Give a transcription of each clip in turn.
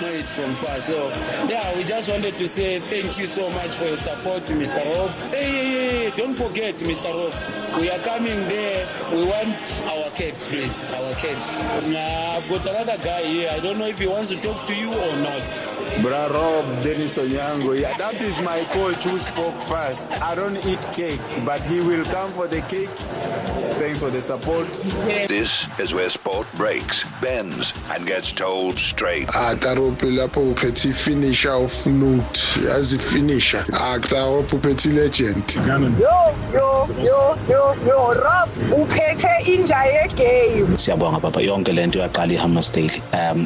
know it from far. So, yeah, we just wanted to say thank you so much for your support, Mr. Rob. Hey, don't forget, Mr. Rob. We are coming there. We want our caps, please. Our caps. I've got another guy here. I don't know if he wants to talk to you or not. Bra Rob, Dennis Onyango. Yeah, that is my coach who spoke first. I don't eat cake, but he will come for the cake. Thanks for the support. This is where sport breaks, bends, and gets told straight. Taropi lapho uphethe finisher of note as a finisher. Taropi uphethe legend. Yo, Rob, uphethe inja yegame. Siyabonga papa yonke lento yaqala iHammersdale.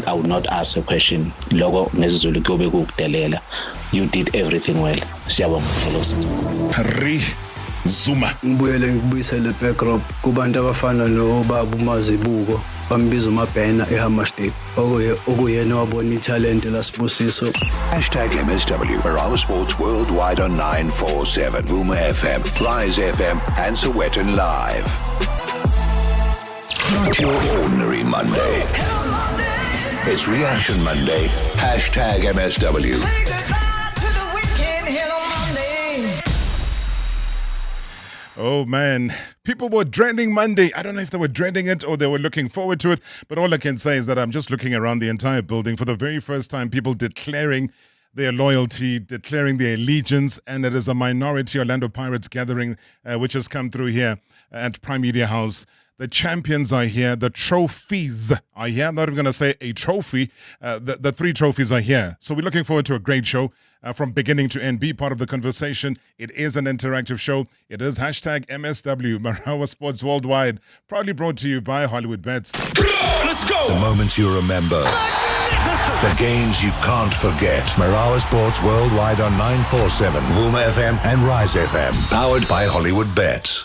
I would not ask a question. Logo ngesiZulu kube kukudelela. You did everything well. Siyabonga fellows. Zuma. Ngibuyele ngibuyisele backdrop kubantu abafana noBaba uMazibuko bambiza uMabhena eHammersdale okuyena wabona italent laSibusiso. #MSW for our sports worldwide on 947 Vuma FM, Rise FM and Sowetan Live. Not your ordinary Monday. It's Reaction Monday. #MSW. Oh man, people were dreading Monday. I don't know if they were dreading it or they were looking forward to it, but all I can say is that I'm just looking around the entire building for the very first time, people declaring their loyalty, declaring their allegiance, and it is a minority Orlando Pirates gathering which has come through here at Primedia House. The champions are here. The trophies are here. I'm not even going to say a trophy. The 3 trophies are here. So we're looking forward to a great show from beginning to end. Be part of the conversation. It is an interactive show. It is #MSW, Marawa Sports Worldwide. Proudly brought to you by Hollywood Bets. Let's go! The moments you remember. The games you can't forget. Marawa Sports Worldwide on 947, Vuma FM and Rise FM. Powered by Hollywood Bets.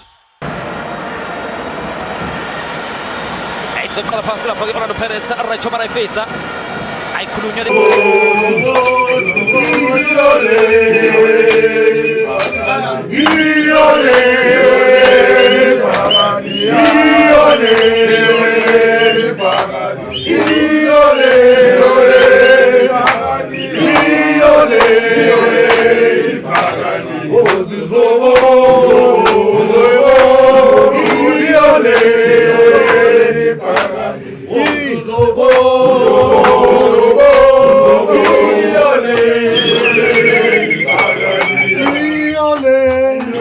Sokola pass kula phaki Orlando Pirates right to barayifeza ayikhulunywa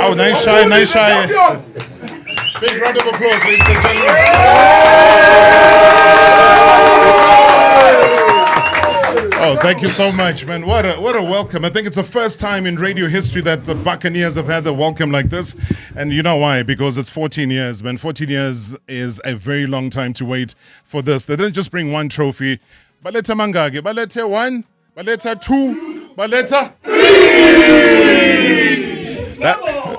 Oh, nice shy. Big round of applause, ladies and gentlemen. Oh, thank you so much, man. What a welcome. I think it's the first time in radio history that the Buccaneers have had a welcome like this. And you know why? Because it's 14 years, man. 14 years is a very long time to wait for this. They didn't just bring one trophy. Baleta mangage. Baleta 1, Baleta 2, Baleta 3.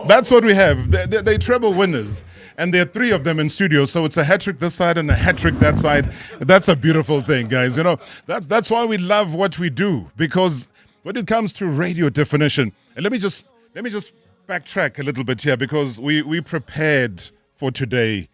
That's what we have. They treble winners. And there are 3 of them in studio, so it's a hat-trick this side and a hat-trick that side. That's a beautiful thing, guys. You know, that's why we love what we do, because when it comes to radio definition, and let me just backtrack a little bit here, because we prepared for today.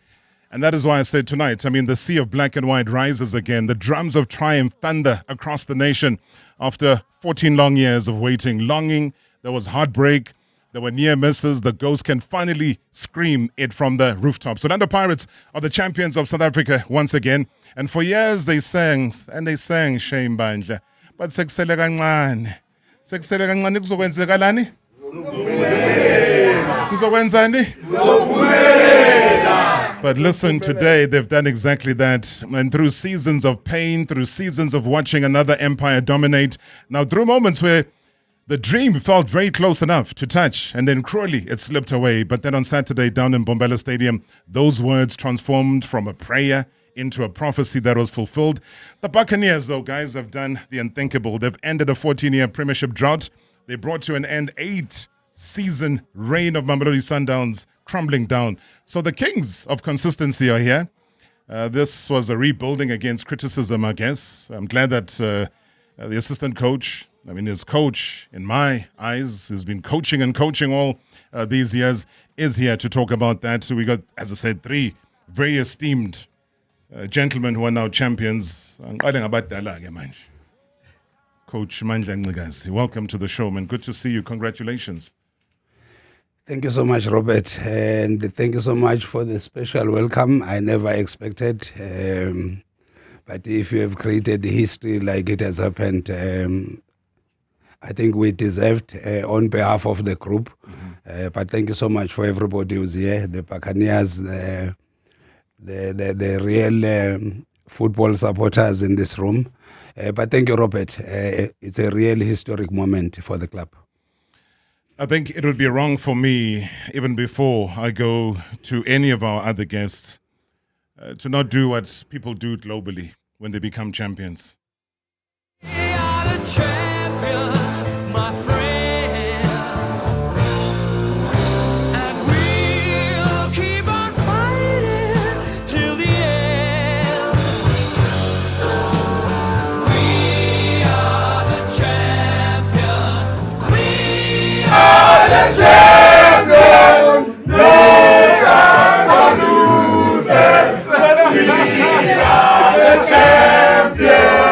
And that is why I said tonight, I mean, the sea of black and white rises again. The drums of triumph thunder across the nation after 14 long years of waiting, longing. There was heartbreak. There were near misses. The ghost can finally scream it from the rooftops. Orlando Pirates are the champions of South Africa once again. And for years they sang Shame Bandla. But sekusele kancane. Sekusele kancane kuzokwenzekalani? Sizokwenzani? But listen, today they've done exactly that. And through seasons of pain, through seasons of watching another empire dominate, now through moments where the dream felt very close enough to touch, and then cruelly it slipped away. But then on Saturday down in Bombela Stadium, those words transformed from a prayer into a prophecy that was fulfilled. The Buccaneers, though, guys, have done the unthinkable. They've ended a 14-year Premiership drought. They brought to an end 8-season reign of Mamelodi Sundowns crumbling down. So the kings of consistency are here. This was a rebuilding against criticism, I guess. I'm glad that the assistant coach, his coach, in my eyes, has been coaching all these years, is here to talk about that. So we got, as I said, 3 very esteemed gentlemen who are now champions. Coach Mandla Ncikazi. Welcome to the show, man. Good to see you. Congratulations. Thank you so much, Robert, and thank you so much for the special welcome. I never expected, but if you have created history like it has happened, I think we deserved on behalf of the group. But thank you so much for everybody who's here, the Buccaneers, the real football supporters in this room. But thank you, Robert. It's a real historic moment for the club. I think it would be wrong for me, even before I go to any of our other guests, to not do what people do globally when they become champions. We are the champions, my friends, and we'll keep on fighting till the end. We are the champions. We are the champions. No one loses. We are the champions.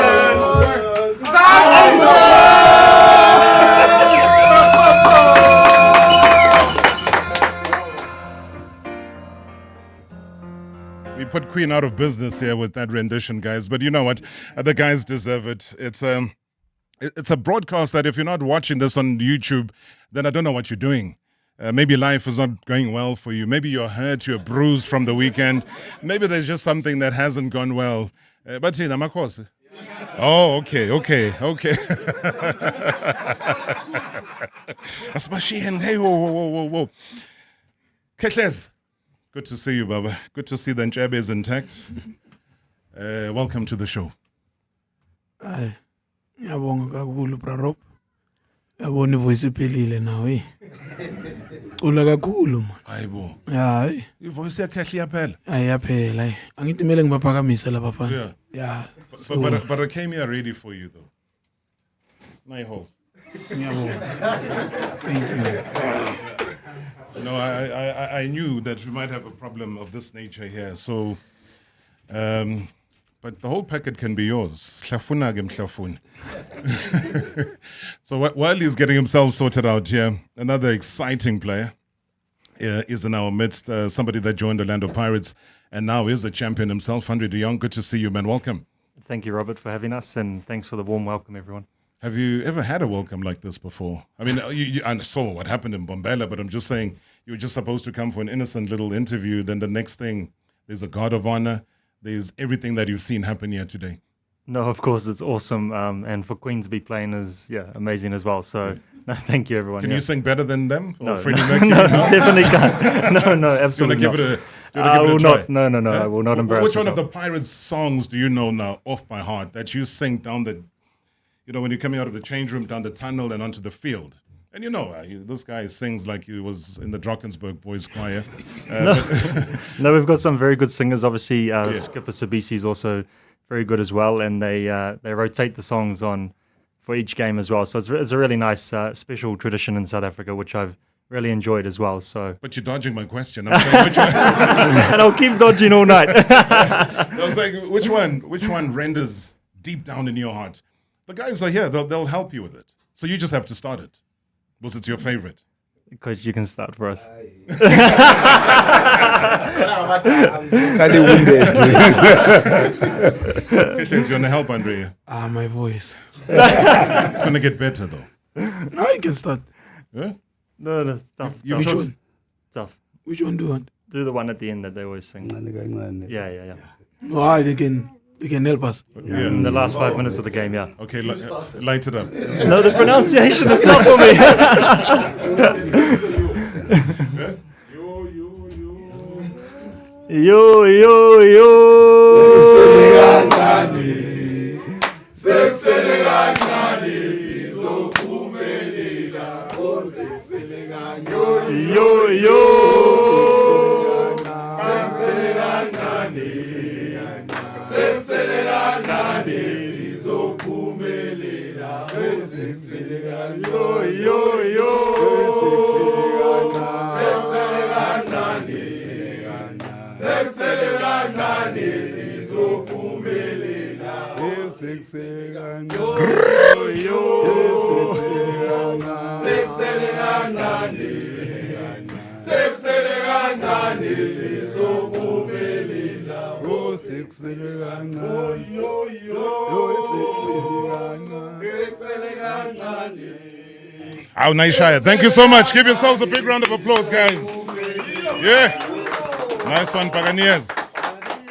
We put Queen out of business here with that rendition, guys. But you know what? The guys deserve it. It's a broadcast that if you're not watching this on YouTube, then I don't know what you're doing. Maybe life is not going well for you. Maybe you're hurt, you're bruised from the weekend. Maybe there's just something that hasn't gone well. But you know, my course. Oh, okay. Hey, whoa. Ketles. Good to see you, Baba. Good to see the Nchebe is intact. Welcome to the show. Ay, ngiyabonga kakhulu bra Rob. Yabona ivoice iphelile nawe. Ula kakhulu man. Hayibo. Hayi. Ivoice yakhe iyaphela. Ayaphela. Angithi mele ngibaphakamise labafana. Yeah. Yeah. But I came here ready for you though. My hope. Ngiyabonga. Thank you. No, I knew that we might have a problem of this nature here. So, but the whole packet can be yours. Hlafuna ke mhlafuna. So while he's getting himself sorted out here, another exciting player is in our midst. Somebody that joined Orlando Pirates and now is a champion himself. Andre de Jong, good to see you, man. Welcome. Thank you, Robert, for having us, and thanks for the warm welcome, everyone. Have you ever had a welcome like this before? I mean, I saw what happened in Bombela, but I'm just saying you were just supposed to come for an innocent little interview. Then the next thing, there's a guard of honor. There's everything that you've seen happen here today. No, of course, it's awesome. And for Queen to be playing is, amazing as well. So, no, thank you, everyone. Can you sing better than them? No, or Freddie Mercury? no, definitely can't. No, absolutely not. I will not. No, I will not embarrass Which one myself. of the Pirates songs do you know now off by heart that you sing down the, when you're coming out of the change room, down the tunnel and onto the field? And this guy sings like he was in the Drakensberg Boys Choir. No, we've got some very good singers. Obviously, Skipper Sabisi is also very good as well, and they rotate the songs on for each game as well. So it's a really nice special tradition in South Africa, which I've really enjoyed as well. So, but you're dodging my question. I'm saying which one? And I'll keep dodging all night. I was like, which one renders deep down in your heart? The guys are here; they'll help you with it. So you just have to start it. Was it your favorite? Coach, you can start for us. You're gonna help, Andrea. My voice. It's gonna get better though. No, you can start. Yeah? No, tough. Which one? Tough. Which one do you want? Do the one at the end that they always sing. Yeah. No, they can help us. Yeah. In the last 5 minutes of the game, yeah. Okay, light it up. No, the pronunciation is tough for me. How nice, Shire. Thank you so much. Give yourselves a big round of applause, guys. Yeah. Nice one, Paganiers.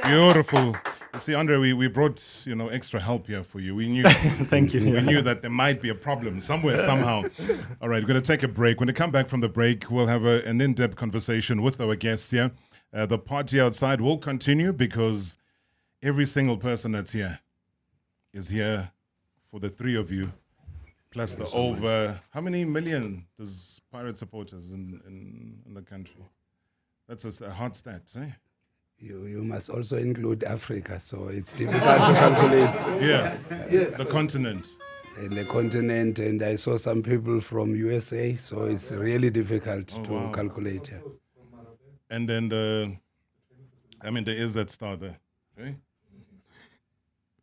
Beautiful. You see, Andre, we brought, extra help here for you. We knew. Thank you. We knew that there might be a problem somewhere, somehow. All right, we're going to take a break. When we come back from the break, we'll have an in-depth conversation with our guests here. The party outside will continue because every single person that's here is here for the three of you, plus the over... How many million does Pirate supporters in the country? That's a hard stat, eh? You must also include Africa, so it's difficult to calculate. Yeah, yes. The continent. And the continent, and I saw some people from USA, so it's really difficult to calculate. Yeah. And then there is that star there, okay?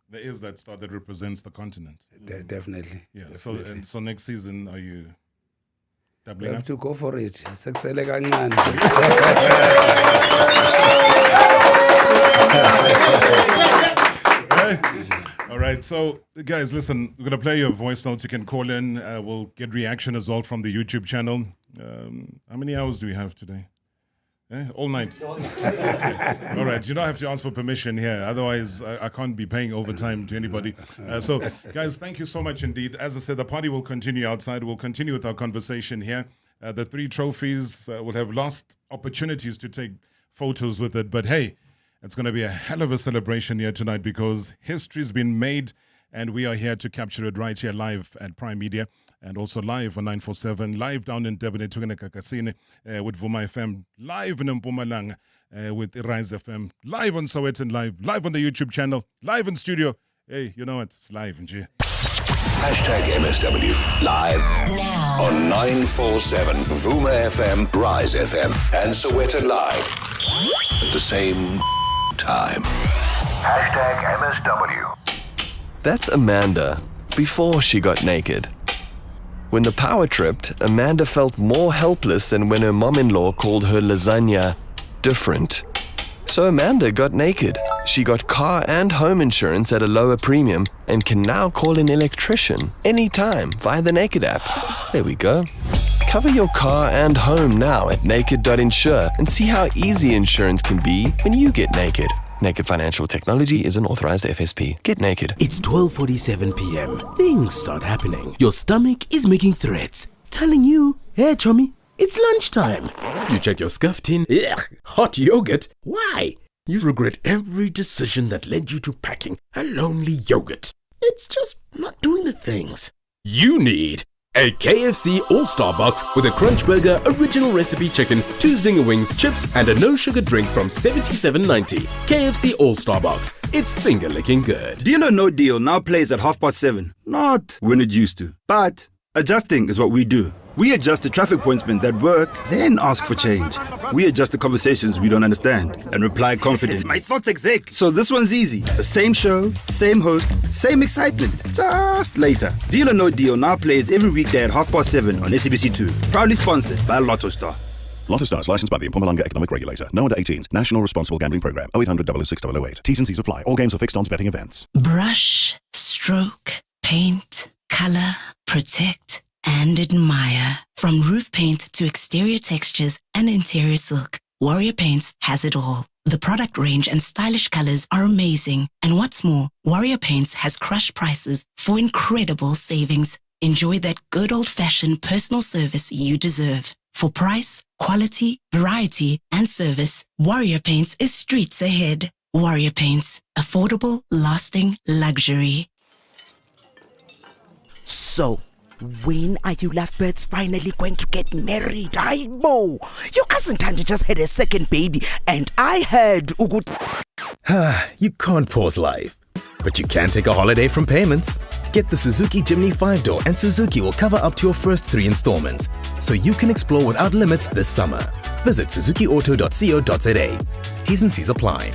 There is that star that represents the continent. Definitely. Yeah. Definitely. So next season, are you We doubling have up? to go for it. Sekusele kancane. All right, so guys, listen, we're going to play your voice notes. You can call in. We'll get reaction as well from the YouTube channel. How many hours do we have today? All night. All right, you don't have to ask for permission here. Otherwise, I can't be paying overtime to anybody. So, guys, thank you so much indeed. As I said, the party will continue outside. We'll continue with our conversation here. The 3 trophies will have lost opportunities to take photos with it. But hey, it's going to be a hell of a celebration here tonight because history's been made and we are here to capture it right here live at Primedia and also live on 947, live down in Durban with Vuma FM, live in Mpumalanga with Rise FM, live on Sowetan live on the YouTube channel, live in studio. Hey, you know what? It's live, nje. #MSW live now on 947 Vuma FM, Rise FM, and Sowetan Live at the same time. #MSW. That's Amanda before she got naked. When the power tripped, Amanda felt more helpless than when her mom-in-law called her lasagna different. So Amanda got naked. She got car and home insurance at a lower premium and can now call an electrician anytime via the Naked app. There we go. Cover your car and home now at naked.insure and see how easy insurance can be when you get naked. Naked Financial Technology is an authorized FSP. Get naked. It's 12:47 p.m. Things start happening. Your stomach is making threats, telling you, hey, chummy, it's lunchtime. You check your scuff tin. Ugh, hot yogurt. Why? You regret every decision that led you to packing a lonely yogurt. It's just not doing the things you need. A KFC All-Star Box with a Crunch Burger, original recipe chicken, 2 Zinger Wings, chips, and a no-sugar drink from $77.90. KFC All-Star Box. It's finger-licking good. Deal or No Deal now plays at 7:30. Not when it used to. But adjusting is what we do. We adjust the traffic pointsmen that work, then ask for change. We adjust the conversations we don't understand and reply confidently. My thoughts exec. So this one's easy. The same show, same host, same excitement, just later. Deal or No Deal now plays every weekday at 7:30 on SABC2. Proudly sponsored by Lotto Star. Lotto Star is licensed by the Mpumalanga Economic Regulator. No under 18s. National Responsible Gambling Program. 0800 006 008. T's and C's apply. All games are fixed odds betting events. Brush, stroke, paint, color, protect, and admire. From roof paint to exterior textures and interior silk, Warrior Paints has it all. The product range and stylish colors are amazing. And what's more, Warrior Paints has crushed prices for incredible savings. Enjoy that good old-fashioned personal service you deserve. For price, quality, variety, and service, Warrior Paints is streets ahead. Warrior Paints. Affordable, lasting luxury. So, when are you lovebirds finally going to get married? Aibo! Your cousin Tandi just had a second baby, and I heard You can't pause life, but you can take a holiday from payments. Get the Suzuki Jimny 5-door and Suzuki will cover up to your first 3 installments, so you can explore without limits this summer. Visit suzukiauto.co.za. T's and C's apply.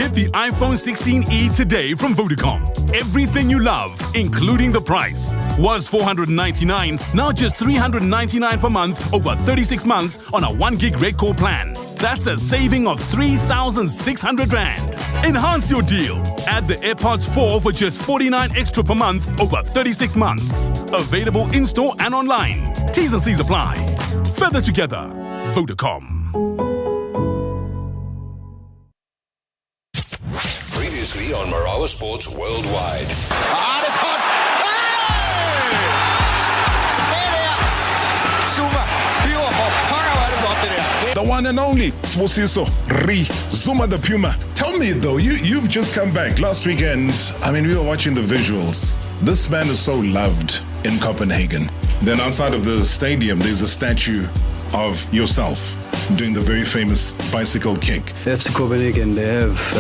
Get the iPhone 16e today from Vodacom. Everything you love, including the price, was $499, now just $399 per month over 36 months on a 1 gig red core plan. That's a saving of 3,600 Rand. Enhance your deal. Add the AirPods 4 for just 49 extra per month over 36 months. Available in-store and online. T's and C's apply. Further together. Vodacom. Previously on Marawa Sports Worldwide. The one and only Sbusiso Zuma the Puma. Tell me though, you've just come back last weekend. I mean, we were watching the visuals. This man is so loved in Copenhagen. Then outside of the stadium, there's a statue of yourself doing the very famous bicycle kick. FC Copenhagen, they have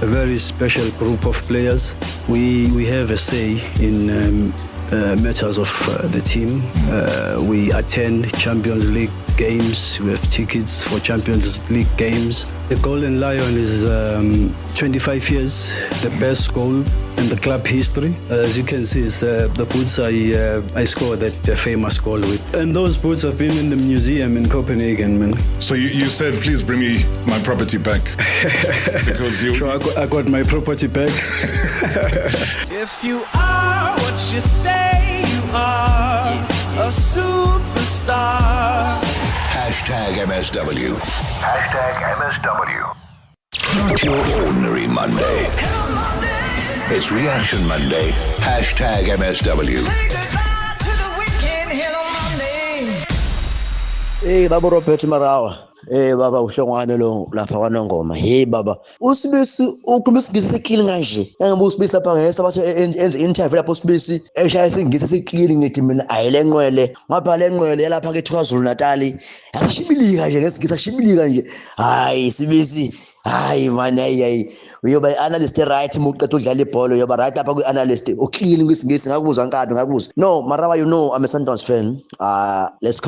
a very special group of players. We have a say in matters of the team. We attend Champions League games. We have tickets for Champions League games. The Golden Lion is 25 years, the best goal in the club history. As you can see, it's the boots I scored that famous goal with. And those boots have been in the museum in Copenhagen, man. So you said, please bring me my property back. Because you... Sure, I got my property back. If you are what you say you are, a superstar. Hashtag MSW. Hashtag MSW. Not your ordinary Monday. It's Reaction Monday. Hashtag MSW. Hey, Baba Robert Marawa. Hey, Baba ushongwane lo lapha kwaNongoma. Hey baba, usibisi ukumsibisi killing kanje. Engibusibisi lapha ngesa bathi enze interview lapho usibisi eshaya singisi sikilling ngithi mina ayilenqwele. Ngapha lenqwele lapha ke KwaZulu Natal. Ashibilika nje ngesingisi ashibilika nje. Hayi sibisi. Hayi man hayi uyoba analyst right muqeda udlala ibhola uyoba right apha ku analyst uclean ngesingisi ngakubuza nkado ngakubuza. No, Marawa, you know I'm a Sundowns fan. Let's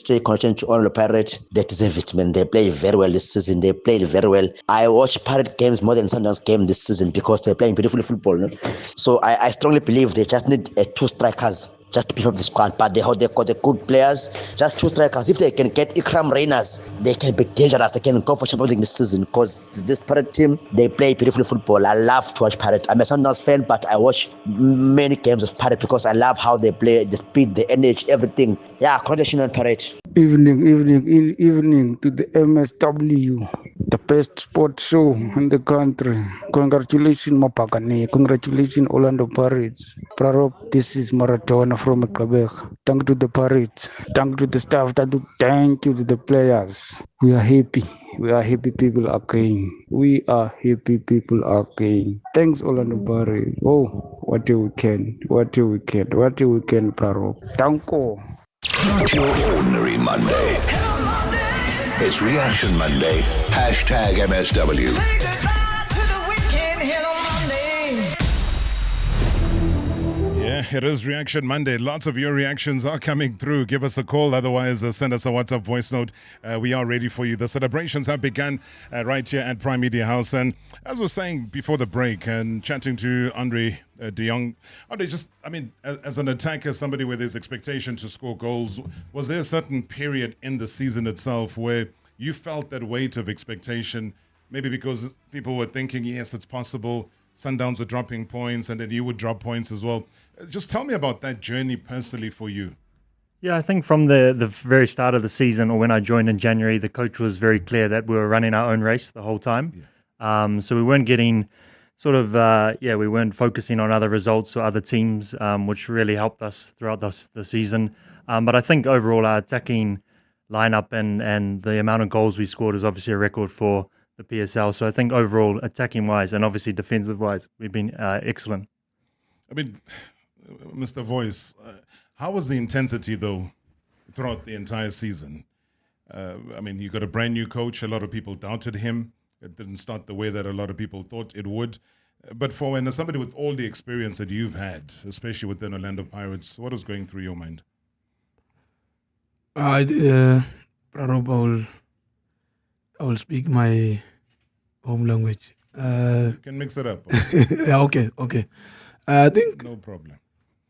say congratulations to all the Pirates. They deserve it, man. They play very well this season. They played very well. I watch Pirate games more than Sundowns game this season because they're playing beautiful football. No? So I strongly believe they just need two strikers just to beef up the squad, but they got the good players, just two strikers. If they can get Ikram Reyners, they can be dangerous. They can go for Champions League this season because this Pirate team, they play beautiful football. I love to watch Pirate. I'm a Sundowns fan, but I watch many games of Pirate because I love how they play, the speed, the energy, everything. Yeah, congratulations on Pirate. Evening to the MSW, the best sports show in the country. Congratulations, Mapakane. Congratulations, Orlando Pirates. Prarop, this is Maratona from Quebec. Thank you to the Pirates. Thank you to the staff. Thank you to the players. We are happy. We are happy people again. We are happy people again. Thanks, Orlando Pirates. Oh, what a weekend. What a weekend. What a weekend, Prarop. Thank you. Not your ordinary Monday. It's Reaction Monday. Hashtag MSW. Yeah, it is Reaction Monday. Lots of your reactions are coming through. Give us a call. Otherwise, send us a WhatsApp voice note. We are ready for you. The celebrations have begun right here at Primedia House. And as I was saying before the break and chatting to Andre de Jong, Andre, just, I mean, as an attacker, somebody with his expectation to score goals, was there a certain period in the season itself where you felt that weight of expectation, maybe because people were thinking, yes, it's possible, Sundowns were dropping points, and then you would drop points as well. Just tell me about that journey personally for you. Yeah, I think from the very start of the season, or when I joined in January, the coach was very clear that we were running our own race the whole time. Yeah. So we weren't getting we weren't focusing on other results or other teams, which really helped us throughout the season. But I think overall our attacking lineup and the amount of goals we scored is obviously a record for the PSL. So I think overall, attacking-wise and obviously defensive-wise, we've been excellent. I mean, Mr. Voice, how was the intensity, though, throughout the entire season? I mean, you got a brand new coach. A lot of people doubted him. It didn't start the way that a lot of people thought it would. But for when somebody with all the experience that you've had, especially within Orlando Pirates, what was going through your mind? I will speak my home language. You can mix it up. Yeah, okay. I think no problem.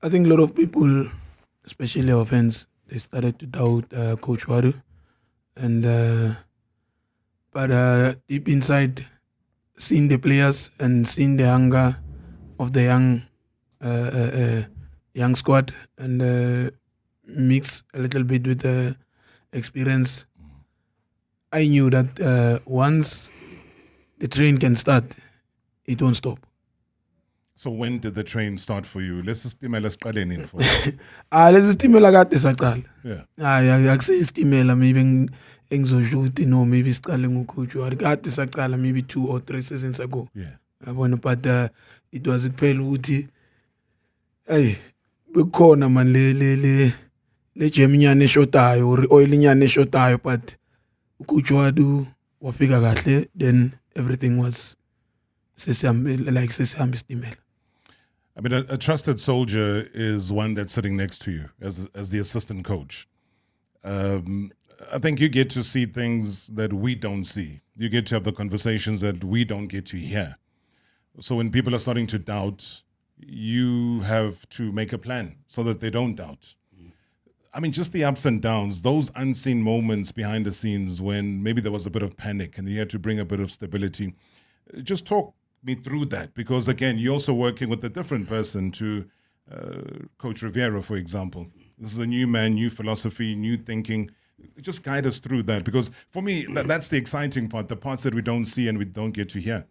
I think a lot of people, especially our fans, they started to doubt Coach Wadu, and but deep inside, seeing the players and seeing the hunger of the young squad, and mix a little bit with the experience, I knew that once the train can start, it won't stop. So when did the train start for you? Let's siqale nini for. Lesi sitimela kade saqala. Yeah. Akusiyo isitimela maybe engizosho ukuthi no, maybe siqale ngocoach Wari. Kade saqala maybe 2 or 3 seasons ago. Yeah. But it was kuphela ukuthi hey bekhona man le jeminyane eshotayo or oil inyane eshotayo, but ucoach Wadu wafika kahle, then everything was sesihambe isitimela. I mean, a trusted soldier is one that's sitting next to you as the assistant coach. I think you get to see things that we don't see. You get to have the conversations that we don't get to hear. So when people are starting to doubt, you have to make a plan so that they don't doubt. I mean, just the ups and downs, those unseen moments behind the scenes when maybe there was a bit of panic and you had to bring a bit of stability. Just talk me through that, because again, you're also working with a different person to Coach Riviera, for example. This is a new man, new philosophy, new thinking. Just guide us through that, because for me, that's the exciting part, the parts that we don't see and we don't get to hear.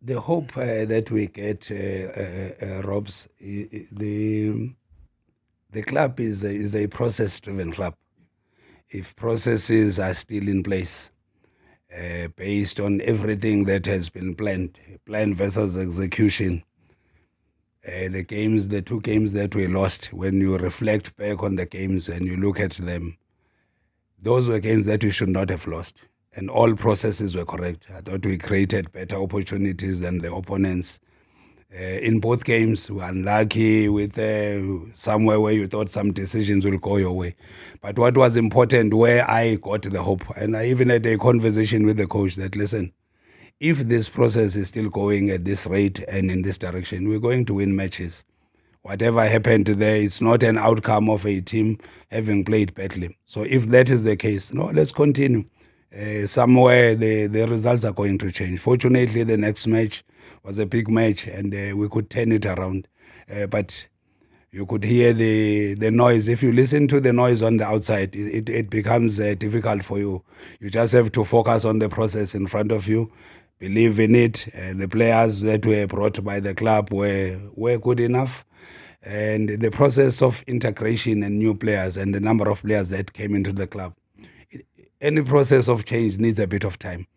The hope that we get, Robs, the club is a process-driven club. If processes are still in place, based on everything that has been planned versus execution. The 2 games that we lost, when you reflect back on the games and you look at them, those were games that we should not have lost. And all processes were correct. I thought we created better opportunities than the opponents. In both games, we were unlucky with somewhere where you thought some decisions will go your way. But what was important, where I got the hope, and I even had a conversation with the coach that, listen, if this process is still going at this rate and in this direction, we're going to win matches. Whatever happened there, it's not an outcome of a team having played badly. So if that is the case, no, let's continue. Somewhere the results are going to change. Fortunately, the next match was a big match and we could turn it around. But you could hear the noise. If you listen to the noise on the outside, it becomes difficult for you. You just have to focus on the process in front of you, believe in it. The players that were brought by the club were good enough. And the process of integration and new players and the number of players that came into the club. Any process of change needs a bit of time.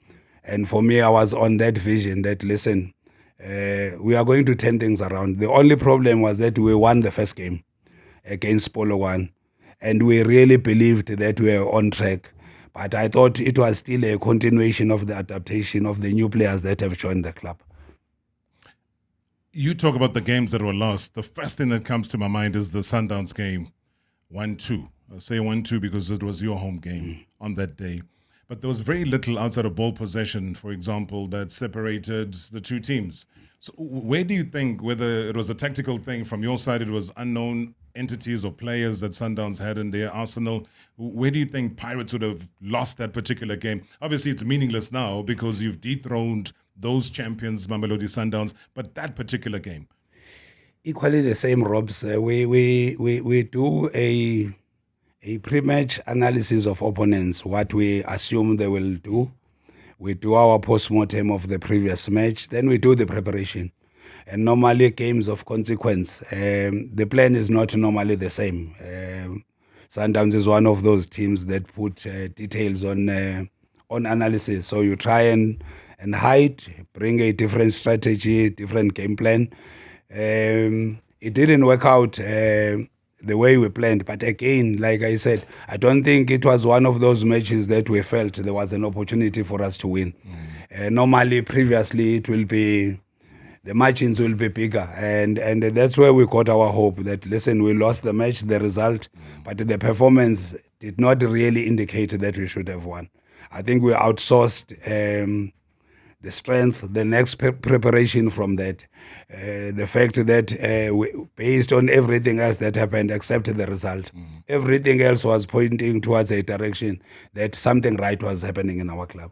And for me, I was on that vision that, listen, we are going to turn things around. The only problem was that we won the first game against Polo One. And we really believed that we were on track. But I thought it was still a continuation of the adaptation of the new players that have joined the club. You talk about the games that were lost. The first thing that comes to my mind is the Sundowns game, 1-2. I'll say 1-2 because it was your home game on that day. But there was very little outside of ball possession, for example, that separated the two teams. So where do you think, whether it was a tactical thing from your side, it was unknown entities or players that Sundowns had in their arsenal, where do you think Pirates would have lost that particular game? Obviously, it's meaningless now because you've dethroned those champions, Mamelodi Sundowns, but that particular game? Equally the same, Robs. We do a pre-match analysis of opponents, what we assume they will do. We do our post-mortem of the previous match, then we do the preparation. And normally games of consequence, the plan is not normally the same. Sundowns is one of those teams that put details on analysis. So you try and hide, bring a different strategy, different game plan. It didn't work out the way we planned. But again, like I said, I don't think it was one of those matches that we felt there was an opportunity for us to win. Normally, previously, it will be, the margins will be bigger. And that's where we got our hope that, listen, we lost the match, the result, but the performance did not really indicate that we should have won. I think we outsourced the strength, the next preparation from that. The fact that based on everything else that happened except the result, everything else was pointing towards a direction that something right was happening in our club.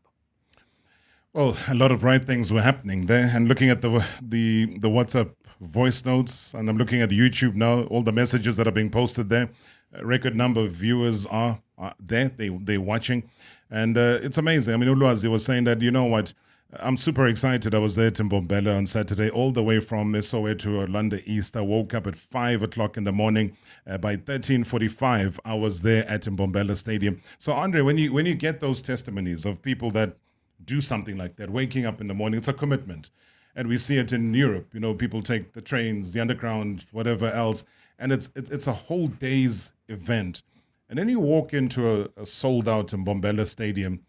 Well, a lot of right things were happening there. And looking at the WhatsApp voice notes, and I'm looking at YouTube now, all the messages that are being posted there. A record number of viewers are there. They're watching. And it's amazing. I mean, Ulwazi was saying that, you know what, I'm super excited. I was there at Mbombela on Saturday, all the way from Soweto to Orlando East. I woke up at 5 o'clock in the morning. By 13:45, I was there at Mbombela Stadium. So, Andre, when you get those testimonies of people that do something like that, waking up in the morning, it's a commitment. And we see it in Europe. You know, people take the trains, the underground, whatever else, and it's a whole day's event. And then you walk into a sold-out Mbombela Stadium.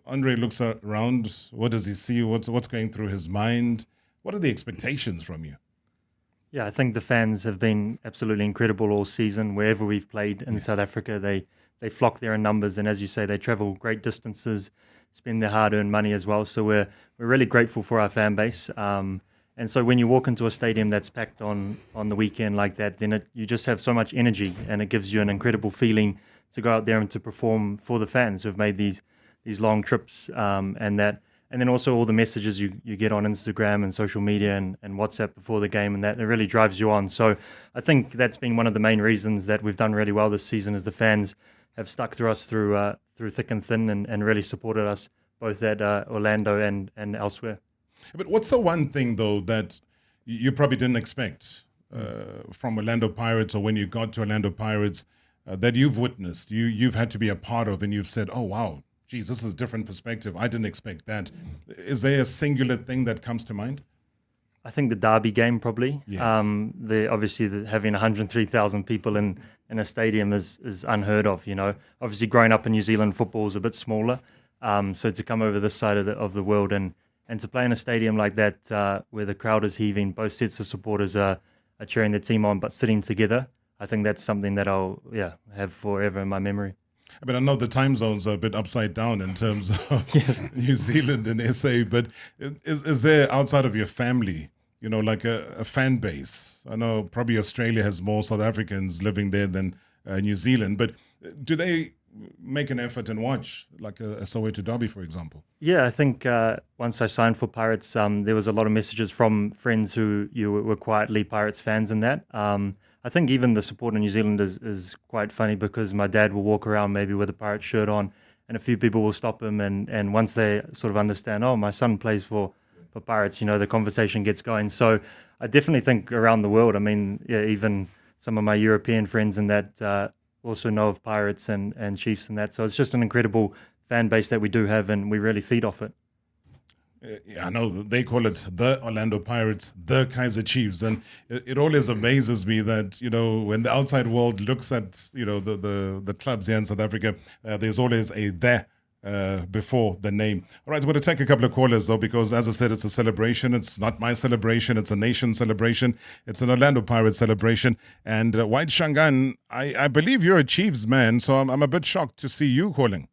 Andre looks around. What does he see? What's going through his mind? What are the expectations from you? Yeah, I think the fans have been absolutely incredible all season. Wherever we've played in South Africa, they flock there in numbers, and as you say, they travel great distances, spend their hard-earned money as well. So we're really grateful for our fan base. And so when you walk into a stadium that's packed on the weekend like that, then you just have so much energy, and it gives you an incredible feeling to go out there and to perform for the fans who've made these long trips, and then also all the messages you get on Instagram and social media and WhatsApp before the game, and that it really drives you on. So I think that's been one of the main reasons that we've done really well this season, is the fans have stuck through us through thick and thin, and really supported us both at Orlando and elsewhere. But what's the one thing, though, that you probably didn't expect from Orlando Pirates, or when you got to Orlando Pirates, that you've witnessed, you've had to be a part of, and you've said, oh, wow, geez, this is a different perspective. I didn't expect that. Is there a singular thing that comes to mind? I think the Derby game probably. Yes. Having 103,000 people in a stadium is unheard of. You know, obviously growing up in New Zealand, football is a bit smaller. So to come over this side of the world and to play in a stadium like that, where the crowd is heaving, both sets of supporters are cheering their team on, but sitting together, I think that's something that I'll have forever in my memory. But I know the time zones are a bit upside down in terms of New Zealand and SA, but is there, outside of your family, you know, like a fan base? I know probably Australia has more South Africans living there than New Zealand, but do they make an effort and watch, like a Soweto Derby, for example? Yeah, I think once I signed for Pirates, there was a lot of messages from friends who were quietly Pirates fans and that. I think even the support in New Zealand is quite funny, because my dad will walk around maybe with a Pirate shirt on, and a few people will stop him, and once they sort of understand, oh, my son plays for Pirates, you know, the conversation gets going. So I definitely think around the world, I mean, yeah, even some of my European friends and that also know of Pirates and Chiefs and that. So it's just an incredible fan base that we do have, and we really feed off it. I know they call it the Orlando Pirates, the Kaizer Chiefs, and it always amazes me that, you know, when the outside world looks at, you know, the clubs here in South Africa, there's always a "the" before the name. All right, we're going to take a couple of callers, though, because as I said, it's a celebration. It's not my celebration. It's a nation celebration. It's an Orlando Pirates celebration. And White Shangan, I believe you're a Chiefs man, so I'm a bit shocked to see you calling.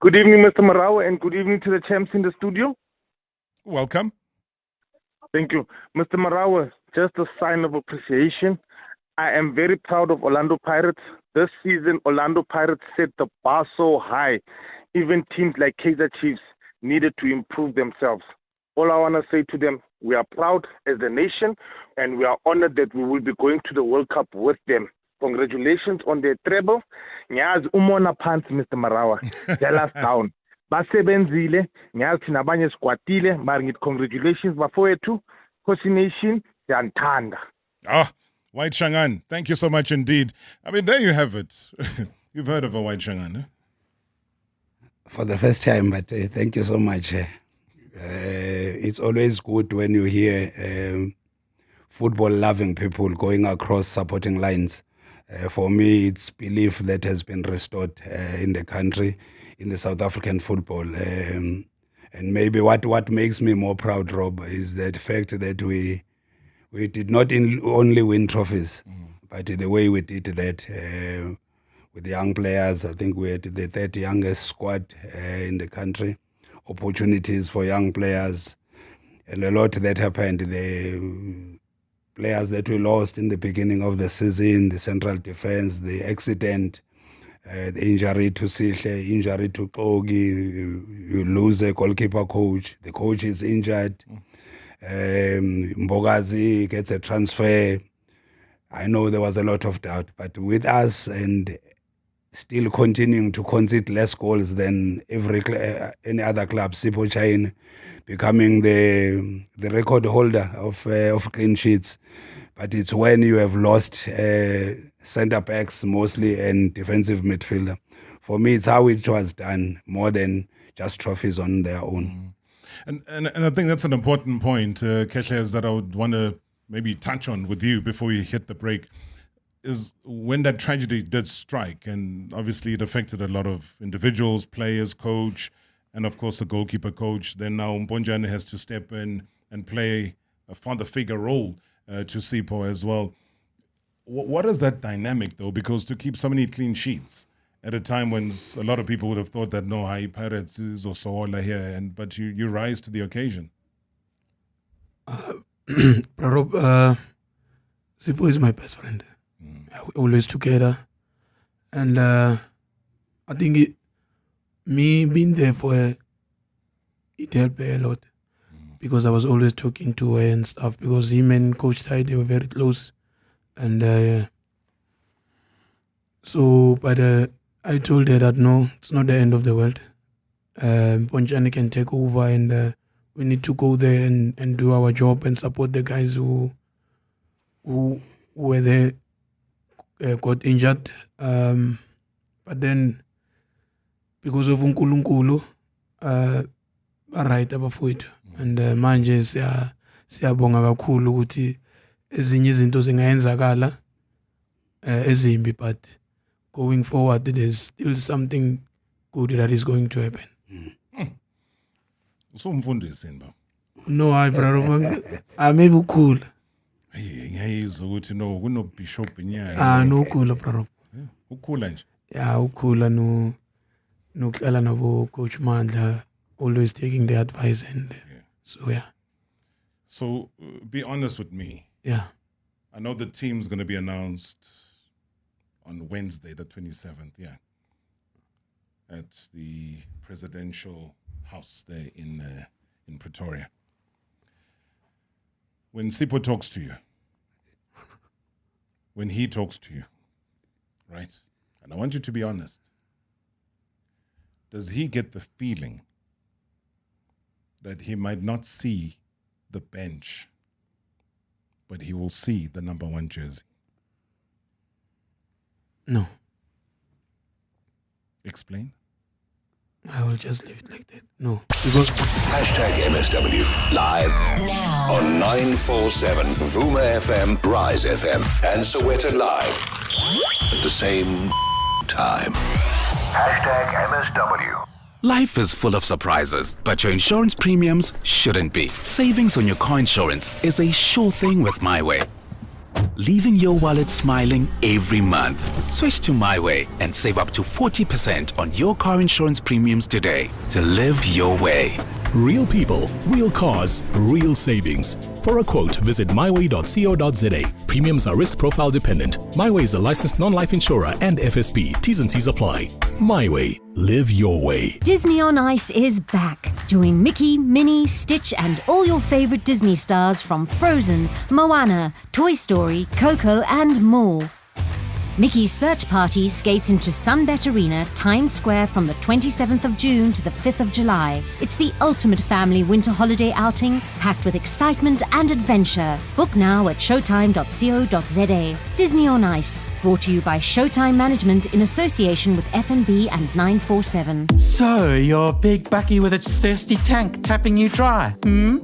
Good evening, Mr. Marawa, and good evening to the champs in the studio. Welcome. Thank you. Mr. Marawa, just a sign of appreciation. I am very proud of Orlando Pirates. This season, Orlando Pirates set the bar so high. Even teams like Kaizer Chiefs needed to improve themselves. All I want to say to them, we are proud as a nation, and we are honored that we will be going to the World Cup with them. Congratulations on their treble. Ngiyazi umona phansi, Mr. Marawa. They're last down. Basebenzile, ngiyazi nabanye squatile, mara ngithi congratulations bafowethu. Khosi Nation, siyanithanda. White Shangan, thank you so much indeed. I mean, there you have it. You've heard of a White Shangan, eh? For the first time, but thank you so much. It's always good when you hear football-loving people going across supporting lines. For me, it's belief that has been restored in the country, in the South African football. And maybe what makes me more proud, Rob, is the fact that we did not only win trophies, but the way we did that, with young players. I think we had the third youngest squad in the country. Opportunities for young players, and a lot that happened. The players that we lost in the beginning of the season, the central defense, the accident, the injury to Sihle, injury to Kogi, you lose a goalkeeper coach, the coach is injured, Mbogazi gets a transfer. I know there was a lot of doubt, but with us and still continuing to concede less goals than any other club, Sipho Chain becoming the record holder of clean sheets. But it's when you have lost centre backs mostly and defensive midfielder. For me, it's how it was done more than just trophies on their own. And I think that's an important point, Keshe, that I would want to maybe touch on with you before we hit the break, is when that tragedy did strike, and obviously it affected a lot of individuals, players, coach, and of course the goalkeeper coach. Then now Mbonjane has to step in and play a father figure role to Sipho as well. What is that dynamic though? Because to keep so many clean sheets at a time when a lot of people would have thought that no, Hai Pirates is also all here, but you rise to the occasion. Sipho is my best friend. We're always together, and I think me being there for her, it helped her a lot, because I was always talking to her and stuff, because him and Coach Tai, they were very close, and I told her that no, it's not the end of the world. Ponchani can take over, and we need to go there and do our job and support the guys who were there, got injured. But then, because of uNkulunkulu, right abafowethu, and manje siyabonga kakhulu ukuthi ezinye izinto zingayenzakala ezimbi, but going forward there's still something good that is going to happen. Usumfundisi nba? No, hayi brother, maybe ukhula. Ngiyayizwa ukuthi no kunobishop nyaka. No ukhula brother. Ukhula nje? Yeah, ukhula nokuhlala nabo Coach Mandla, always taking the advice, and so yeah. So be honest with me. Yeah. I know the team's going to be announced on Wednesday, the 27th, at the presidential house there in Pretoria. When Sipho talks to you, when he talks to you, right? And I want you to be honest. Does he get the feeling that he might not see the bench, but he will see the number 1 jersey? No. Explain. I will just leave it like that. No. Because #MSW live now on 947 Vuma FM, Rise FM, and Soweto Live at the same time. #MSW. Life is full of surprises, but your insurance premiums shouldn't be. Savings on your car insurance is a sure thing with MyWay. Leaving your wallet smiling every month. Switch to MyWay and save up to 40% on your car insurance premiums today to live your way. Real people, real cars, real savings. For a quote, visit myway.co.za. Premiums are risk profile dependent. MyWay is a licensed non-life insurer and FSP. T's and C's apply. MyWay. Live your way. Disney on Ice is back. Join Mickey, Minnie, Stitch, and all your favorite Disney stars from Frozen, Moana, Toy Story, Coco, and more. Mickey's Search Party skates into Sunbet Arena, Times Square from the 27th of June to the 5th of July. It's the ultimate family winter holiday outing, packed with excitement and adventure. Book now at showtime.co.za. Disney on Ice, brought to you by Showtime Management in association with F&B and 947. So, your big bucky with its thirsty tank tapping you dry?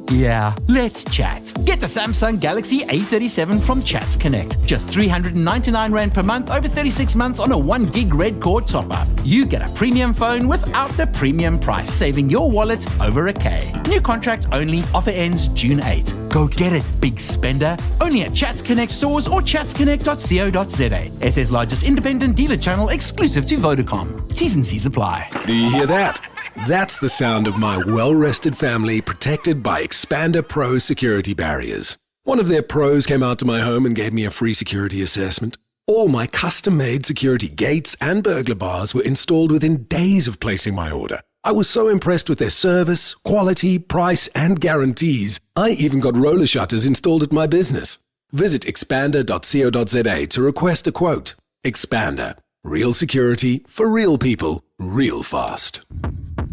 Yeah, let's chat. Get the Samsung Galaxy A37 from Chats Connect. Just 399 Rand per month over 36 months on a 1 gig red cord top-up. You get a premium phone without the premium price, saving your wallet over a K. New contract only. Offer ends June 8. Go get it, big spender. Only at Chats Connect stores or chatsconnect.co.za. SA's largest independent dealer channel exclusive to Vodacom. T's and C's apply. Do you hear that? That's the sound of my well-rested family protected by Expander Pro security barriers. One of their pros came out to my home and gave me a free security assessment. All my custom-made security gates and burglar bars were installed within days of placing my order. I was so impressed with their service, quality, price, and guarantees. I even got roller shutters installed at my business. Visit expander.co.za to request a quote. Expander. Real security for real people, real fast.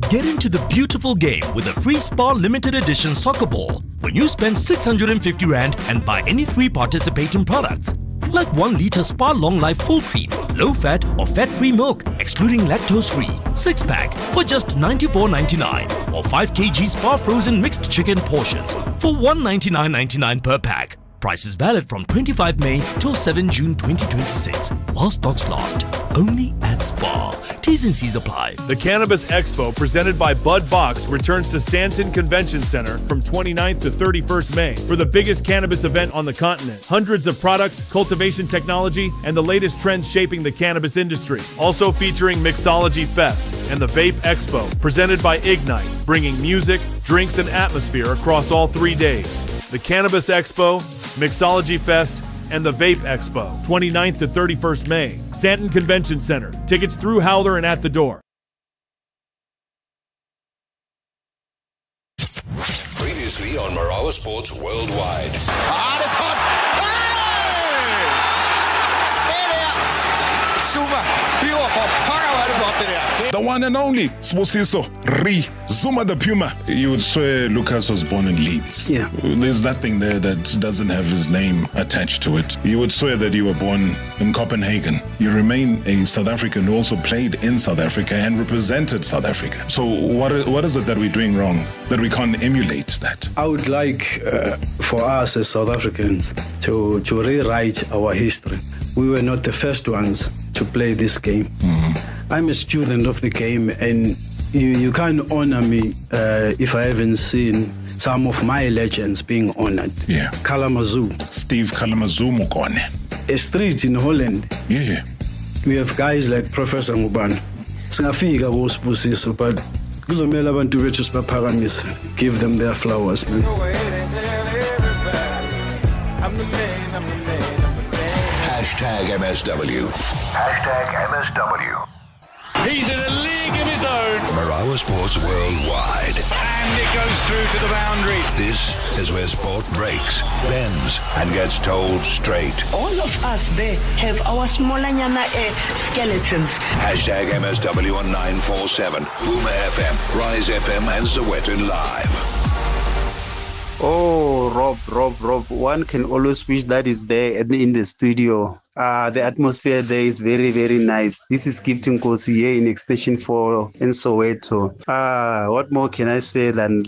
Get into the beautiful game with a free Spar limited edition soccer ball when you spend 650 Rand and buy any 3 participating products. Like 1 liter Spar Long Life Full Cream, low fat or fat-free milk, excluding lactose-free, 6-pack for just 94.99, or 5 kg Spar Frozen Mixed Chicken portions for 199.99 per pack. Price is valid from 25 May till 7 June 2026, while stocks last. Only at Spar. T's and C's apply. The Cannabis Expo, presented by Bud Box, returns to Stanton Convention Center from 29th to 31st May for the biggest cannabis event on the continent. Hundreds of products, cultivation technology, and the latest trends shaping the cannabis industry. Also featuring Mixology Fest and the Vape Expo, presented by Ignite, bringing music, drinks, and atmosphere across all 3 days. The Cannabis Expo, Mixology Fest, and the Vape Expo, 29th to 31st May. Stanton Convention Center. Tickets through Howler and at the door. Previously on Marawa Sports Worldwide. The one and only Sbusiso Zuma the Puma. You would swear Lucas was born in Leeds. Yeah. There's nothing there that doesn't have his name attached to it. You would swear that you were born in Copenhagen. You remain a South African who also played in South Africa and represented South Africa. So what is it that we're doing wrong that we can't emulate that? I would like for us as South Africans to rewrite our history. We were not the first ones to play this game. I'm a student of the game, and you can't honor me if I haven't seen some of my legends being honored. Yeah. Kalamazoo. Steve Kalamazoo Mokone. A street in Holland. Yeah. We have guys like Professor Ngubane. Singafika kuSibusiso, but kuzomela abantu bethu sibaphakamise. Give them their flowers, man. Hashtag MSW. Hashtag MSW. He's in a league of his own. Marawa Sports Worldwide. And it goes through to the boundary. This is where sport breaks, bends, and gets told straight. All of us there have our smallanyana skeletons. Hashtag MSW on 947. Boomer FM, Rise FM, and Sowetan Live. Oh, Rob. One can always wish that is there in the studio. The atmosphere there is very, very nice. This is Gifting Kosi here in Extension 4 in Soweto. What more can I say than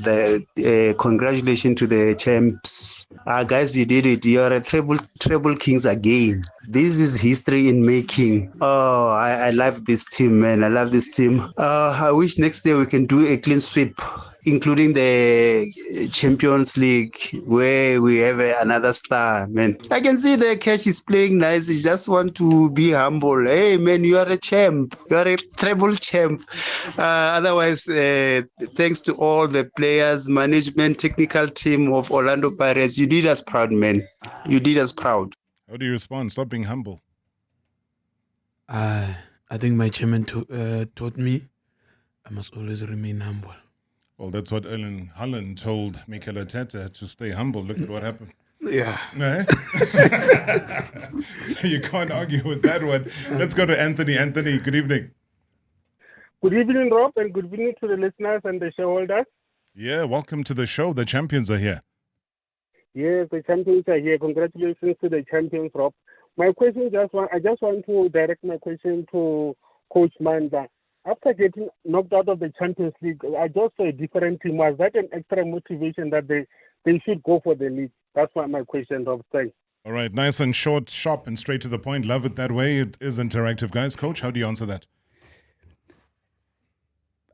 congratulations to the champs. Guys, you did it. You are a treble kings again. This is history in making. Oh, I love this team, man. I love this team. I wish next year we can do a clean sweep, including the Champions League, where we have another star, man. I can see the Cash is playing nice. He just want to be humble. Hey, man, you are a champ. You are a treble champ. Otherwise, thanks to all the players, management, technical team of Orlando Pirates. You did us proud, man. You did us proud. How do you respond? Stop being humble. I think my chairman taught me I must always remain humble. Well, that's what Erling Haaland told Mikel Arteta, to stay humble. Look at what happened. Yeah. Eh? So you can't argue with that one. Let's go to Anthony. Anthony, good evening. Good evening, Rob, and good evening to the listeners and the shareholders. Yeah, welcome to the show. The champions are here. Yes, the champions are here. Congratulations to the champions, Rob. My question I just want to direct my question to Coach Manda. After getting knocked out of the Champions League, I just saw a different team. Was that an extra motivation that they should go for the league? That's my question, Rob. Thanks. All right, nice and short, sharp, and straight to the point. Love it that way. It is interactive, guys. Coach, how do you answer that?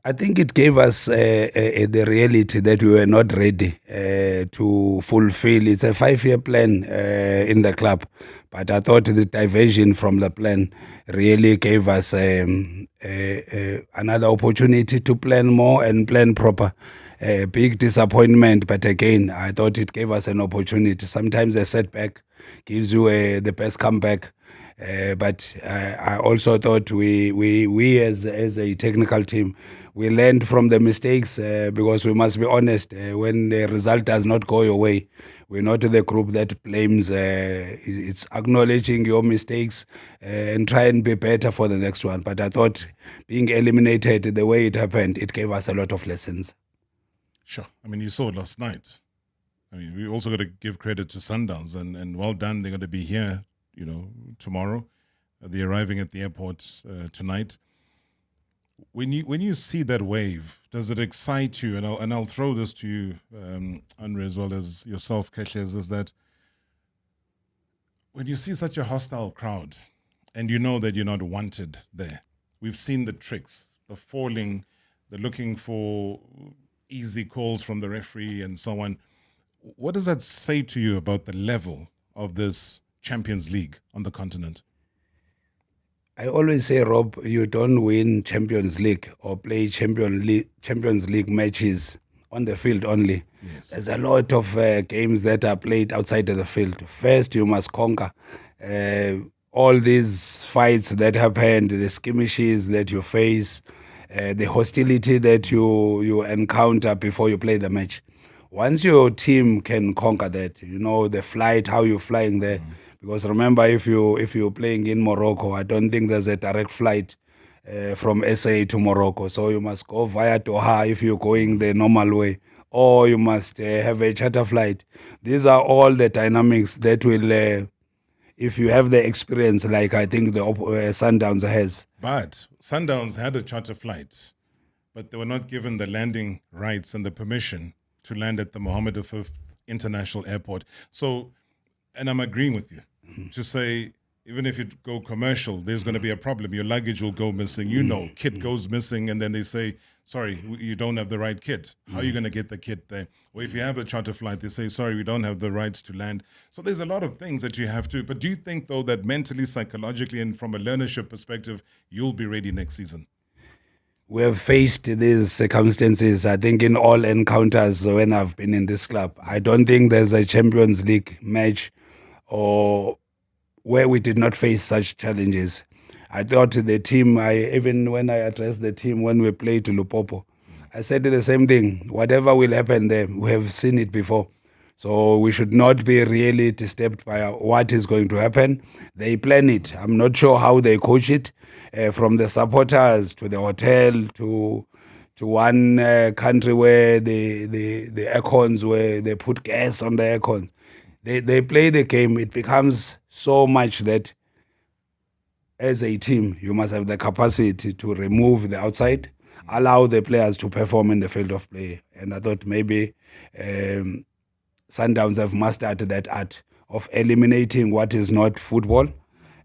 I think it gave us the reality that we were not ready to fulfill. It's a 5-year plan in the club, but I thought the diversion from the plan really gave us another opportunity to plan more and plan proper. Big disappointment, but again, I thought it gave us an opportunity. Sometimes a setback gives you the best comeback. But I also thought we as a technical team, we learned from the mistakes because we must be honest, when the result does not go your way, we're not the group that blames. It's acknowledging your mistakes and try and be better for the next one. But I thought being eliminated the way it happened, it gave us a lot of lessons. Sure. I mean, you saw it last night. I mean, we also got to give credit to Sundowns, and well done. They're going to be here, tomorrow. They're arriving at the airport tonight. When you see that wave, does it excite you? And I'll throw this to you, Andre, as well as yourself, Keshes, is that when you see such a hostile crowd and you know that you're not wanted there, we've seen the tricks, the falling, the looking for easy calls from the referee and so on. What does that say to you about the level of this Champions League on the continent? I always say, Rob, you don't win Champions League or play Champions League matches on the field only. Yes. There's a lot of games that are played outside of the field. First, you must conquer all these fights that happened, the skirmishes that you face, the hostility that you encounter before you play the match. Once your team can conquer that, the flight, how you're flying there. Because remember, if you're playing in Morocco, I don't think there's a direct flight from SA to Morocco. So you must go via Doha if you're going the normal way, or you must have a charter flight. These are all the dynamics that will, if you have the experience, like I think the Sundowns has. But Sundowns had a charter flight, but they were not given the landing rights and the permission to land at the Mohammed V International Airport. So, and I'm agreeing with you to say, even if you go commercial, there's going to be a problem. Your luggage will go missing. Kit goes missing, and then they say, sorry, you don't have the right kit. How are you going to get the kit there? Or if you have a charter flight, they say, sorry, we don't have the rights to land. So there's a lot of things that you have to. But do you think, though, that mentally, psychologically, and from a learnership perspective, you'll be ready next season? We have faced these circumstances, I think, in all encounters when I've been in this club. I don't think there's a Champions League match or where we did not face such challenges. I thought the team, even when I addressed the team when we played to Lupopo, I said the same thing. Whatever will happen there, we have seen it before. So we should not be really disturbed by what is going to happen. They plan it. I'm not sure how they coach it, from the supporters to the hotel to one country where the aircons, where they put gas on the aircons. They play the game. It becomes so much that as a team, you must have the capacity to remove the outside, allow the players to perform in the field of play. And I thought maybe Sundowns have mastered that art of eliminating what is not football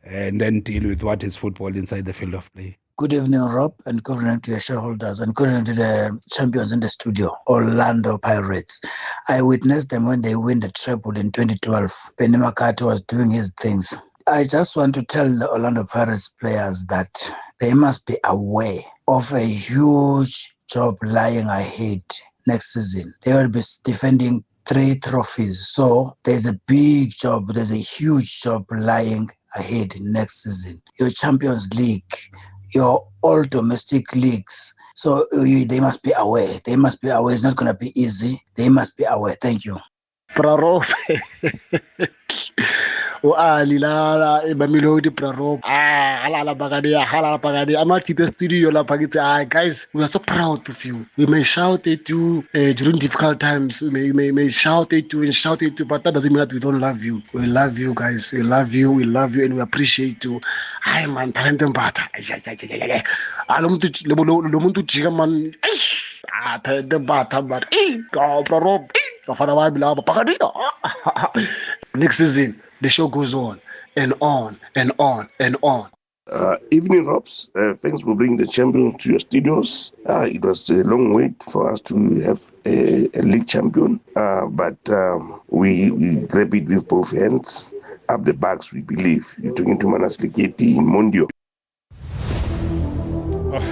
and then deal with what is football inside the field of play. Good evening, Rob, and good evening to your shareholders, and good evening to the champions in the studio, Orlando Pirates. I witnessed them when they win the treble in 2012. Benny McCarthy was doing his things. I just want to tell the Orlando Pirates players that they must be aware of a huge job lying ahead next season. They will be defending 3 trophies. So there's a big job, there's a huge job lying ahead next season. Your Champions League, your all domestic leagues. So they must be aware. They must be aware. It's not going to be easy. They must be aware. Thank you. Prarop. Alila Bamilodi Prarop. Halala Bagadia. I'm at the studio. Guys, we are so proud of you. We may shout at you during difficult times. We may shout at you and shout at you, but that doesn't mean that we don't love you. We love you, guys. We love you, and we appreciate you. I'm an talented bata. Lomuntu Chigaman. The bata, but Prarop. Next season, the show goes on and on and on and on. Evening, Robs. Thanks for bringing the champion to your studios. It was a long wait for us to have a league champion, but we grab it with both hands. Up the backs, we believe. You're talking to Manas Ligeti in Mondio.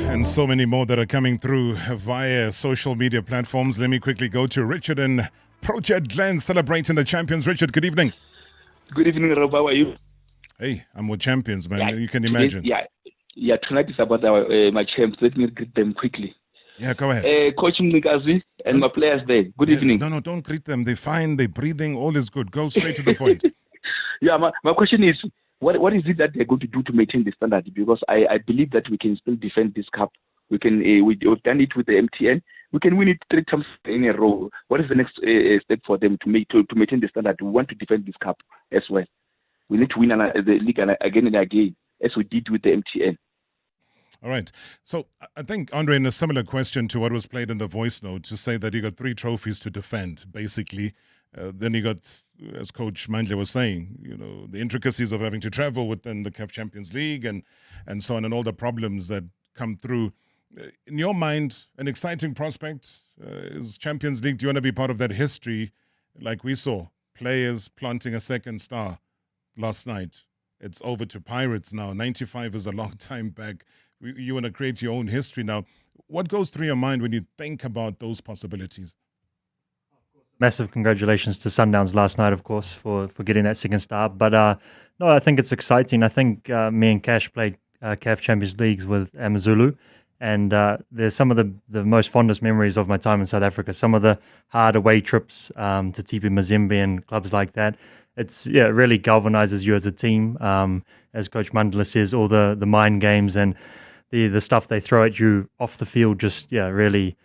And so many more that are coming through via social media platforms. Let me quickly go to Richard and Project Glen celebrating the champions. Richard, good evening. Good evening, Rob. How are you? Hey, I'm with champions, man. Yeah, You can imagine. Yeah. Tonight is about my champs. Let me greet them quickly. Yeah, go ahead. Coach Mnikazi and my players there. Good evening. No, don't greet them. They're fine. They're breathing. All is good. Go straight to the point. Yeah, my question is, what is it that they're going to do to maintain the standard? Because I believe that we can still defend this cup. We can we've done it with the MTN. We can win it 3 times in a row. What is the next step for them to maintain the standard? We want to defend this cup as well. We need to win the league again and again, as we did with the MTN. All right. So I think, Andre, in a similar question to what was played in the voice note, to say that you got 3 trophies to defend, basically. Then you got, as Coach Mandle was saying, the intricacies of having to travel within the CAF Champions League and so on, and all the problems that come through. In your mind, an exciting prospect is Champions League. Do you want to be part of that history like we saw? Players planting a second star last night. It's over to Pirates now. 95 is a long time back. You want to create your own history now. What goes through your mind when you think about those possibilities? Massive congratulations to Sundowns last night, of course, for getting that second star. But no, I think it's exciting. I think me and Cash played CAF Champions Leagues with Amazulu. And there's some of the most fondest memories of my time in South Africa. Some of the hard away trips to TP Mazembe and clubs like that. It really galvanizes you as a team. As Coach Mandela says, all the mind games and the stuff they throw at you off the field just really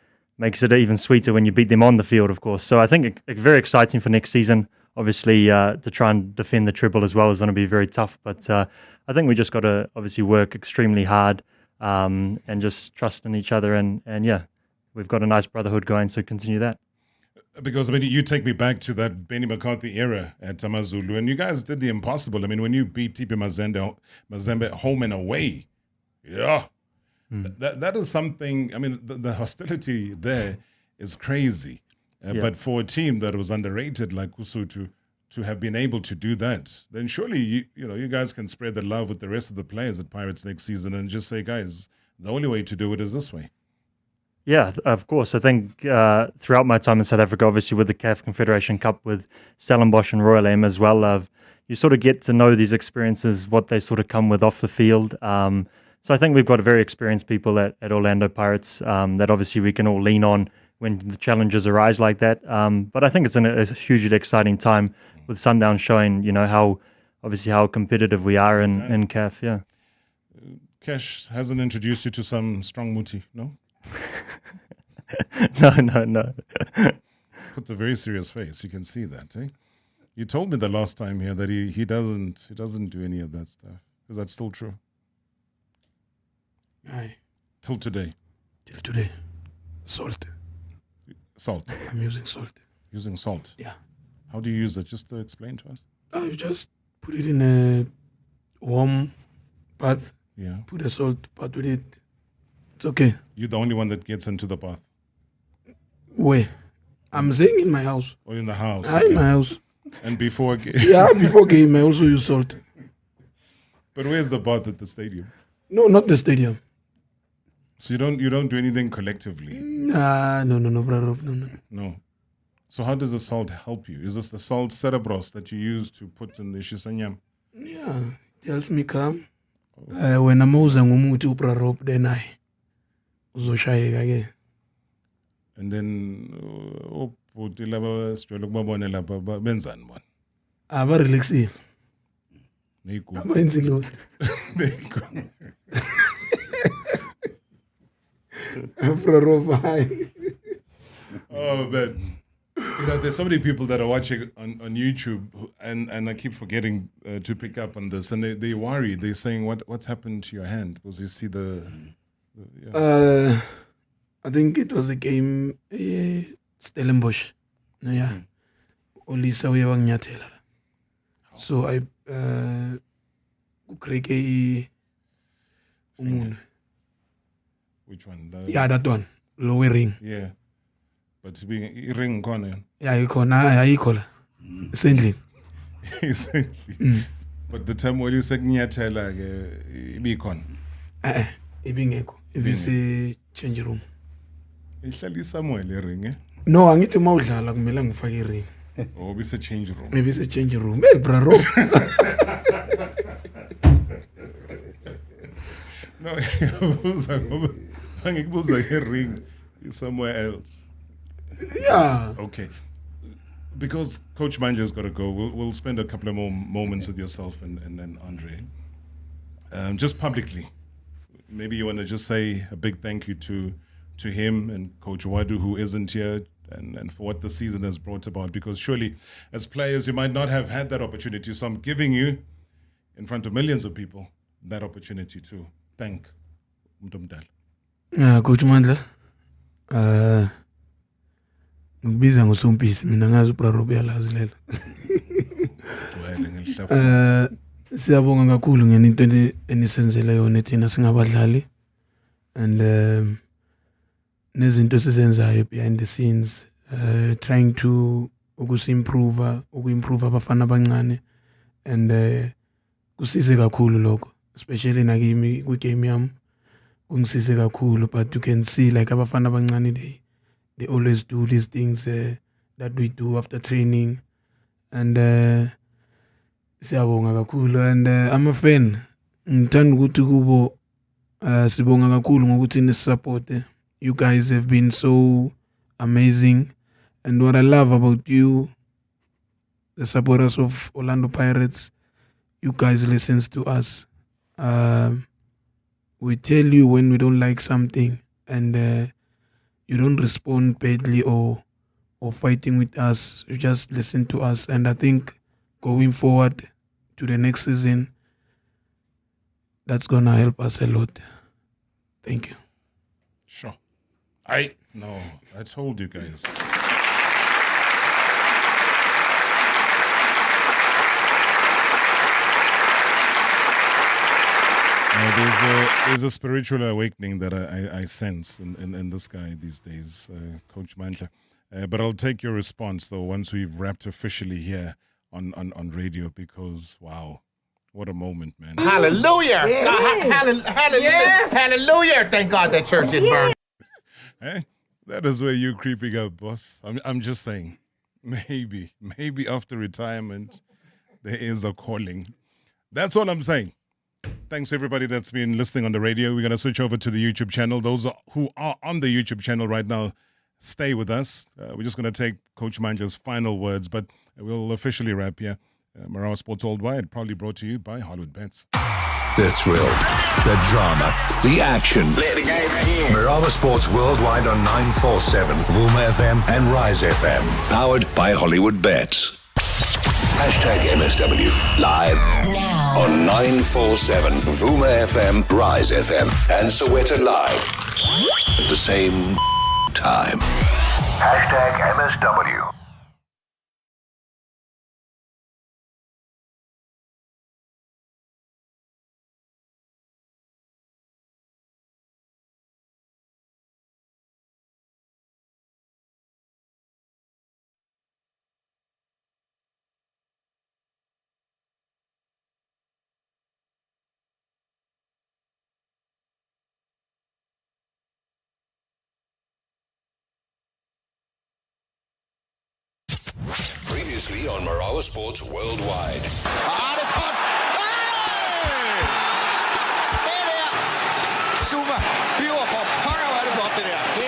makes it even sweeter when you beat them on the field, of course. So I think it's very exciting for next season. Obviously, to try and defend the treble as well is going to be very tough. But I think we just got to obviously work extremely hard. And just trust in each other, and we've got a nice brotherhood going, so continue that. Because, you take me back to that Benny McCarthy era at Amazulu, and you guys did the impossible. When you beat TP Mazembe home and away, that is something, the hostility there is crazy. But for a team that was underrated like Kusu to have been able to do that, then surely you guys can spread the love with the rest of the players at Pirates next season and just say, guys, the only way to do it is this way. Yeah, of course. I think throughout my time in South Africa, obviously with the CAF Confederation Cup with Stellenbosch and Royal Aim as well, you sort of get to know these experiences, what they sort of come with off the field. So I think we've got very experienced people at Orlando Pirates that obviously we can all lean on when the challenges arise like that. But I think it's a hugely exciting time with Sundown showing, how competitive we are in CAF, yeah. Cash hasn't introduced you to some strong muti, no? No. Puts a very serious face. You can see that, eh? You told me the last time here that he doesn't do any of that stuff. Is that still true? Aye. Till today? Till today. Salt. I'm using salt. Using salt? Yeah. How do you use it? Just explain to us. You just put it in a warm bath. Yeah. Put a salt bath with it. It's okay. You're the only one that gets into the bath? Where? I'm saying in my house. Or in the house? In my house. And before game? Yeah, before game I also use salt. But where's the bath at the stadium? No, not the stadium. So you don't do anything collectively? No, brother. No. No. So how does the salt help you? Is this the salt cerebros that you use to put in the shisanyam? Yeah, it helps me calm. When I'm using umuthi uprarop, then I uzoshayeka again. And then ubhuti laba sijwayele ukubabona lapha benzani bona? Abarelaxile. Neyigubhu. Abenzi lutho. Neyigubhu. Oh man, there's so many people that are watching on YouTube, and I keep forgetting to pick up on this, and they worry. They're saying, what's happened to your hand? Because you see I think it was a game Stellenbosch. Yeah, Olisa uye wanginyathela la. So I kukreke umuntu. Which one? Yeah, that one. Lower ring. Yeah. But being ring corner. Yeah, ayikho la. Sendlini. But the time when you say ngiyathela ke ibikhona. Ibingekho. Ibise change room. Ihlala somewhere le ring eh? No, angithi mawudlala kumele ngifake iring. Oh, ibise change room. Maybe it's a change room. Hey, bro. No, ngikubuza ring is somewhere else. Yeah. Okay. Because Coach Manja's got to go, we'll spend a couple of more moments with yourself and then Andre. Just publicly, maybe you want to just say a big thank you to him and Coach Wadu, who isn't here, and for what the season has brought about. Because surely, as players, you might not have had that opportunity. So I'm giving you, in front of millions of people, that opportunity to thank Mtumdala. Coach Mandla. Ngibiza ngosompisi mina ngazi uPrarobe yalazi lelo. Siyabonga kakhulu ngeninto enisenzele yona thina singabadlali and nezinto sizenzayo behind the scenes trying to ukusimprove abafana abancane and kusize kakhulu lokho especially nakimi ku game yami kungisize kakhulu but you can see like abafana abancane they always do these things that we do after training and siyabonga kakhulu and I'm a fan ngithanda ukuthi kubo sibonga kakhulu ngokuthi nisupport. You guys have been so amazing and what I love about you, the supporters of Orlando Pirates, you guys listens to us. We tell you when we don't like something and you don't respond badly or fighting with us. You just listen to us. And I think going forward to the next season, that's going to help us a lot. Thank you. Sure. No, I told you guys. There's a spiritual awakening that I sense in this guy these days, Coach Mandla. But I'll take your response, though, once we've wrapped officially here on radio, because, wow, what a moment, man. Hallelujah. Yes. Hallelujah. Yes. Hallelujah. Thank God that church didn't burn. Hey, that is where you're creeping up, boss. I'm just saying, maybe after retirement, there is a calling. That's all I'm saying. Thanks to everybody that's been listening on the radio. We're going to switch over to the YouTube channel. Those who are on the YouTube channel right now, stay with us. We're just going to take Coach Manja's final words, but we'll officially wrap here. Marawa Sports Worldwide, proudly brought to you by Hollywood Bets. The thrill, the drama, the action. Let the game begin. Marawa Sports Worldwide on 947, Vuma FM and Rise FM. Powered by Hollywood Bets. Hashtag MSW. Live now on 947, Vuma FM, Rise FM, and Soweto Live. At the same time. Hashtag MSW. Previously on Marawa Sports Worldwide.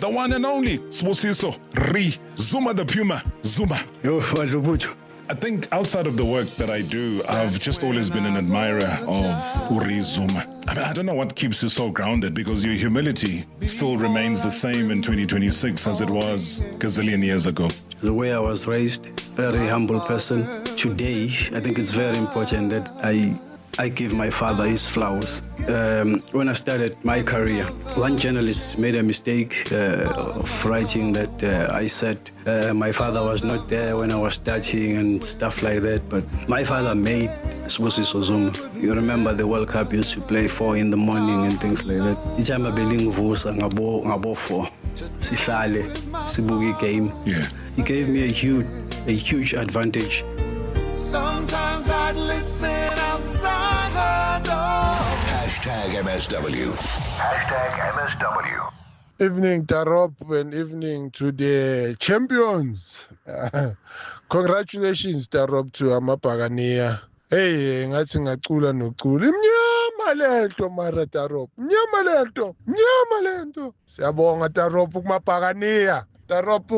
The one and only Sposiso Zuma the Puma. Zuma. I think outside of the work that I do, I've just always been an admirer of Uri Zuma. I mean, I don't know what keeps you so grounded, because your humility still remains the same in 2026 as it was a gazillion years ago. The way I was raised, very humble person. Today, I think it's very important that I I give my father his flowers. When I started my career, one journalist made a mistake of writing that I said my father was not there when I was starting and stuff like that. But my father made Sibusiso Zuma. You remember the World Cup used to play 4 in the morning and things like that. Each time I beling vusa ngabo 4. Sihlale, sibuki game. Yeah. He gave me a huge advantage. Sometimes I'd listen outside her door. #MSW. #MSW. Evening, Tarop, and evening to the champions. Congratulations, Tarop, to Amapagania. Hey, ngathi ngacula nocula. Imnyama lento mara Tarop. Mnyama lento. Siyabonga Tarop kumapagania. Tarop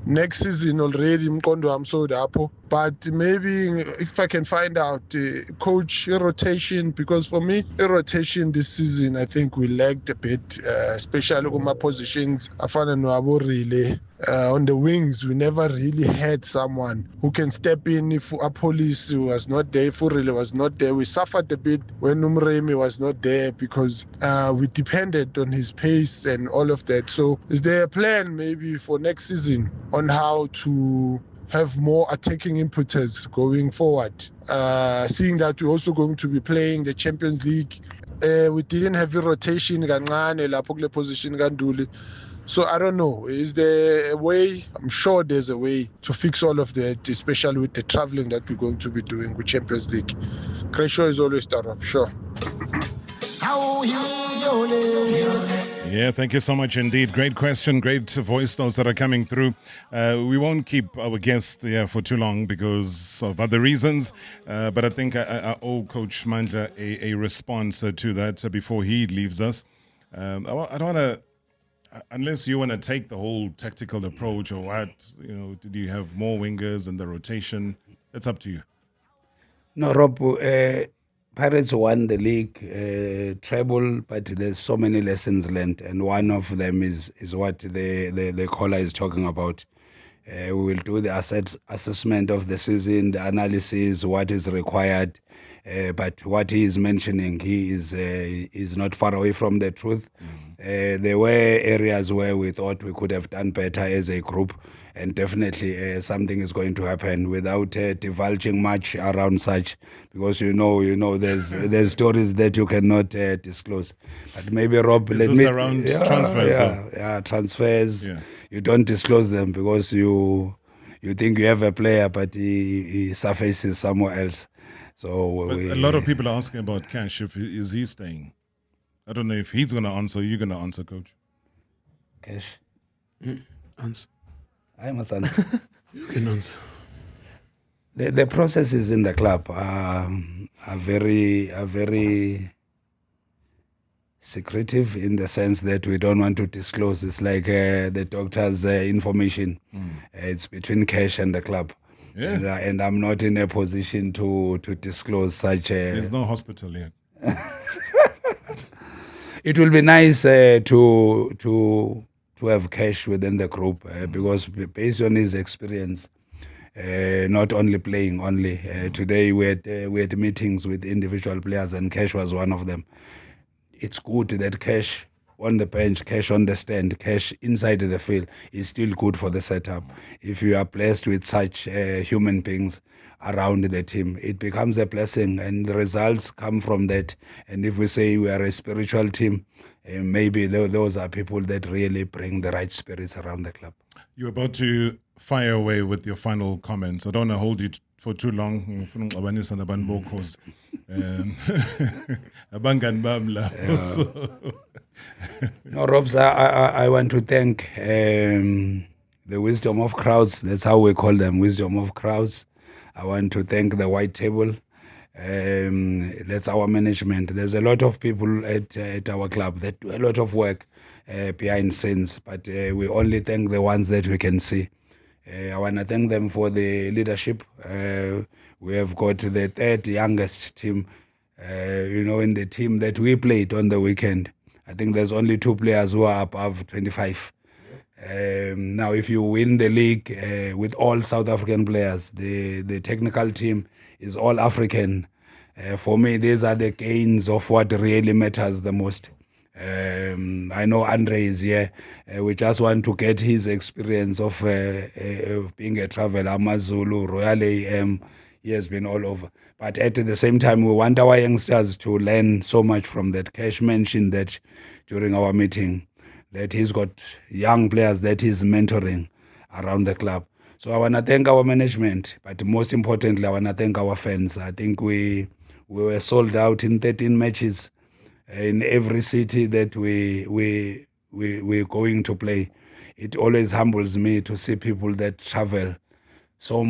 next season already mqondo wami so lapho. But maybe if I can find out coach rotation, because for me rotation this season I think we lacked a bit, especially with my positions. Afana no relay. On the wings, we never really had someone who can step in if Police was not there, if Urele was not there. We suffered a bit when Umremi was not there because we depended on his pace and all of that. So is there a plan maybe for next season on how to have more attacking impetus going forward? Seeing that we're also going to be playing the Champions League. We didn't have a rotation kancane lapho kule position kaNduli. So I don't know, is there a way? I'm sure there's a way to fix all of that, especially with the traveling that we're going to be doing with Champions League. Creshaw is always start up, sure. Yeah, thank you so much indeed. Great question, great voice notes that are coming through. We won't keep our guest for too long because of other reasons, but I think I owe Coach Mandla a response to that before he leaves us. I don't want to, unless you want to take the whole tactical approach or what, did you have more wingers and the rotation? It's up to you. No, Rob, Pirates won the league treble, but there's so many lessons learned, and one of them is what the caller is talking about. We will do the assessment of the season, the analysis, what is required. But what he is mentioning, he is not far away from the truth. There were areas where we thought we could have done better as a group, and definitely something is going to happen without divulging much around such, because there's stories that you cannot disclose. But maybe Rob, transfers. Transfers. Yeah. You don't disclose them because you think you have a player, but he surfaces somewhere else. So a lot of people are asking about Cash. Is he staying? I don't know if he's going to answer. You're going to answer, Coach. Cash. Answer. I must answer. You can answer. The processes in the club are very secretive in the sense that we don't want to disclose. It's like the doctor's information. It's between Cash and the club. Yeah. And I'm not in a position to disclose such a... There's no hospital yet. It will be nice to have Cash within the group because based on his experience, not only playing today we had meetings with individual players and Cash was one of them. It's good that Cash on the bench, Cash on the stand, Cash inside the field is still good for the setup. If you are blessed with such human beings around the team, it becomes a blessing and the results come from that. And if we say we are a spiritual team, maybe those are people that really bring the right spirits around the club. You're about to fire away with your final comments. I don't want to hold you for too long. No, Robs, I want to thank the wisdom of crowds. That's how we call them, wisdom of crowds. I want to thank the White Table. That's our management. There's a lot of people at our club that do a lot of work behind scenes, but we only thank the ones that we can see. I want to thank them for the leadership. We have got the third youngest team, in the team that we played on the weekend. I think there's only 2 players who are above 25. Now, if you win the league with all South African players, the technical team is all African. For me, these are the gains of what really matters the most. I know Andre is here. We just want to get his experience of being a traveler, Amazulu, Royal AM. He has been all over. But at the same time, we want our youngsters to learn so much from that. Cash mentioned that during our meeting, that he's got young players that he's mentoring around the club. So I want to thank our management, but most importantly, I want to thank our fans. I think we were sold out in 13 matches in every city that we're going to play. It always humbles me to see people that travel so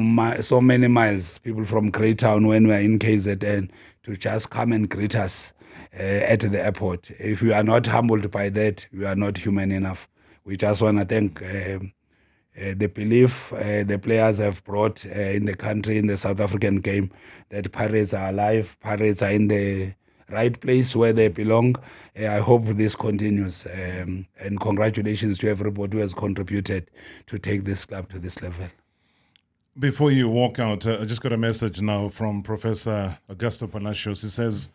many miles, people from Greytown when we're in KZN, to just come and greet us at the airport. If you are not humbled by that, you are not human enough. We just want to thank the belief the players have brought in the country, in the South African game, that Pirates are alive, Pirates are in the right place where they belong. I hope this continues. And congratulations to everybody who has contributed to take this club to this level. Before you walk out, I just got a message now from Professor Augusto Palacios. He says,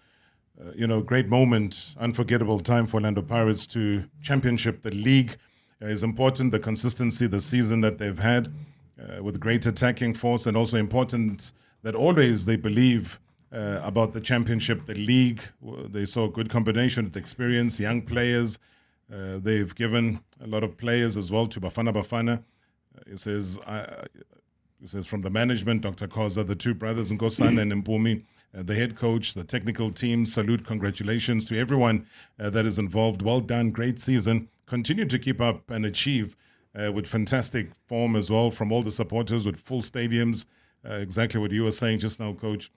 great moment, unforgettable time for Orlando Pirates to championship the league. Is important, the consistency, the season that they've had with great attacking force, and also important that always they believe about the championship, the league. They saw a good combination with experience, young players. They've given a lot of players as well to Bafana. It says from the management, Dr. Khoza, the two brothers, Nkosana and Mpumi, the head coach, the technical team, salute, congratulations to everyone that is involved. Well done, great season. Continue to keep up and achieve with fantastic form as well from all the supporters with full stadiums. Exactly what you were saying just now, Coach.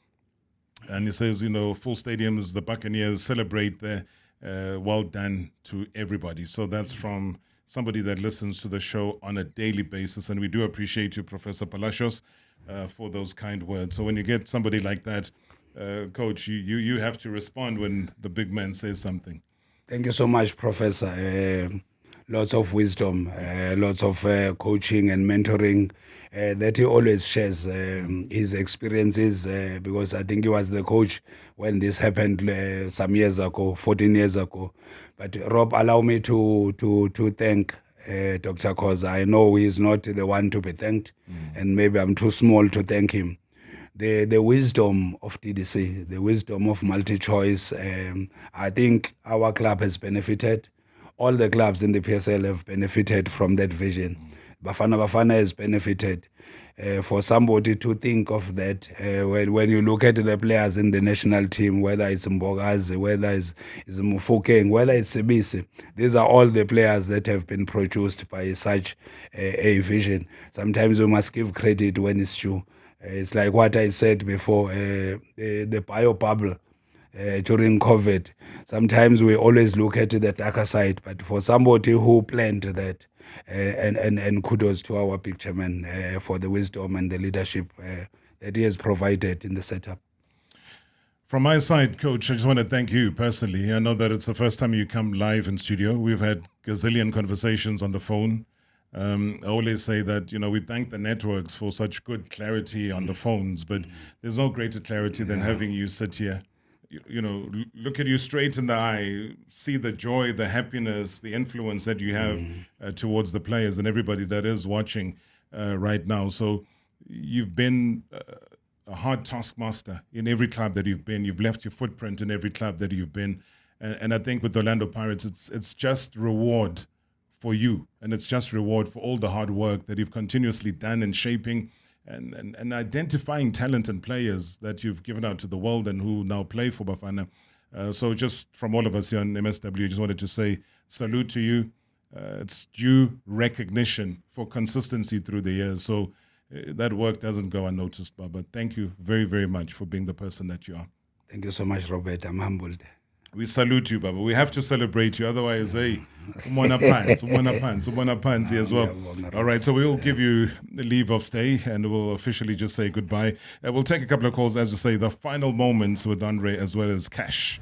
And he says, full stadiums, the Buccaneers celebrate there. Well done to everybody. So that's from somebody that listens to the show on a daily basis. And we do appreciate you, Professor Palacios, for those kind words. So when you get somebody like that, Coach, you have to respond when the big man says something. Thank you so much, Professor. Lots of wisdom, lots of coaching and mentoring that he always shares his experiences because I think he was the coach when this happened some years ago, 14 years ago. But Rob, allow me to thank Dr. Khoza. I know he's not the one to be thanked, and maybe I'm too small to thank him. The wisdom of TDC, the wisdom of multi-choice, I think our club has benefited. All the clubs in the PSL have benefited from that vision. Bafana has benefited. For somebody to think of that, when you look at the players in the national team, whether it's Mbogazi, whether it's Mufokeng, whether it's Sebisi, these are all the players that have been produced by such a vision. Sometimes we must give credit when it's due. It's like what I said before, the bio bubble during COVID. Sometimes we always look at the darker side, but for somebody who planned that, and kudos to our big chairman for the wisdom and the leadership that he has provided in the setup. From my side, Coach, I just want to thank you personally. I know that it's the first time you come live in studio. We've had gazillion conversations on the phone. I always say that, we thank the networks for such good clarity on the phones, but there's no greater clarity than having you sit here, look at you straight in the eye, see the joy, the happiness, the influence that you have towards the players and everybody that is watching right now. So you've been a hard taskmaster in every club that you've been. You've left your footprint in every club that you've been. And I think with Orlando Pirates, it's just reward for you, and it's just reward for all the hard work that you've continuously done in shaping and identifying talent and players that you've given out to the world and who now play for Bafana. So just from all of us here on MSW, just wanted to say salute to you. It's due recognition for consistency through the years. So that work doesn't go unnoticed, Baba. Thank you very, very much for being the person that you are. Thank you so much, Robert. I'm humbled. We salute you, Baba. We have to celebrate you. Otherwise, umona pansi as well. All right, so we'll give you the leave of stay and we'll officially just say goodbye. We'll take a couple of calls, as to say, the final moments with Andre as well as Cash.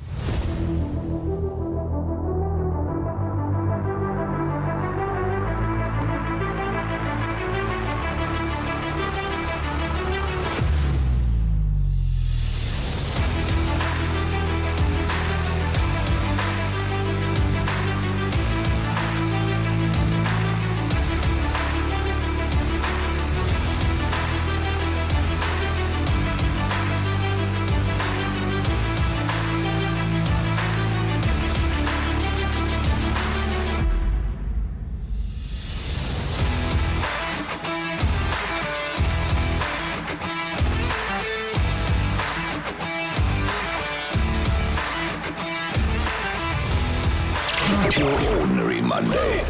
not your ordinary Monday.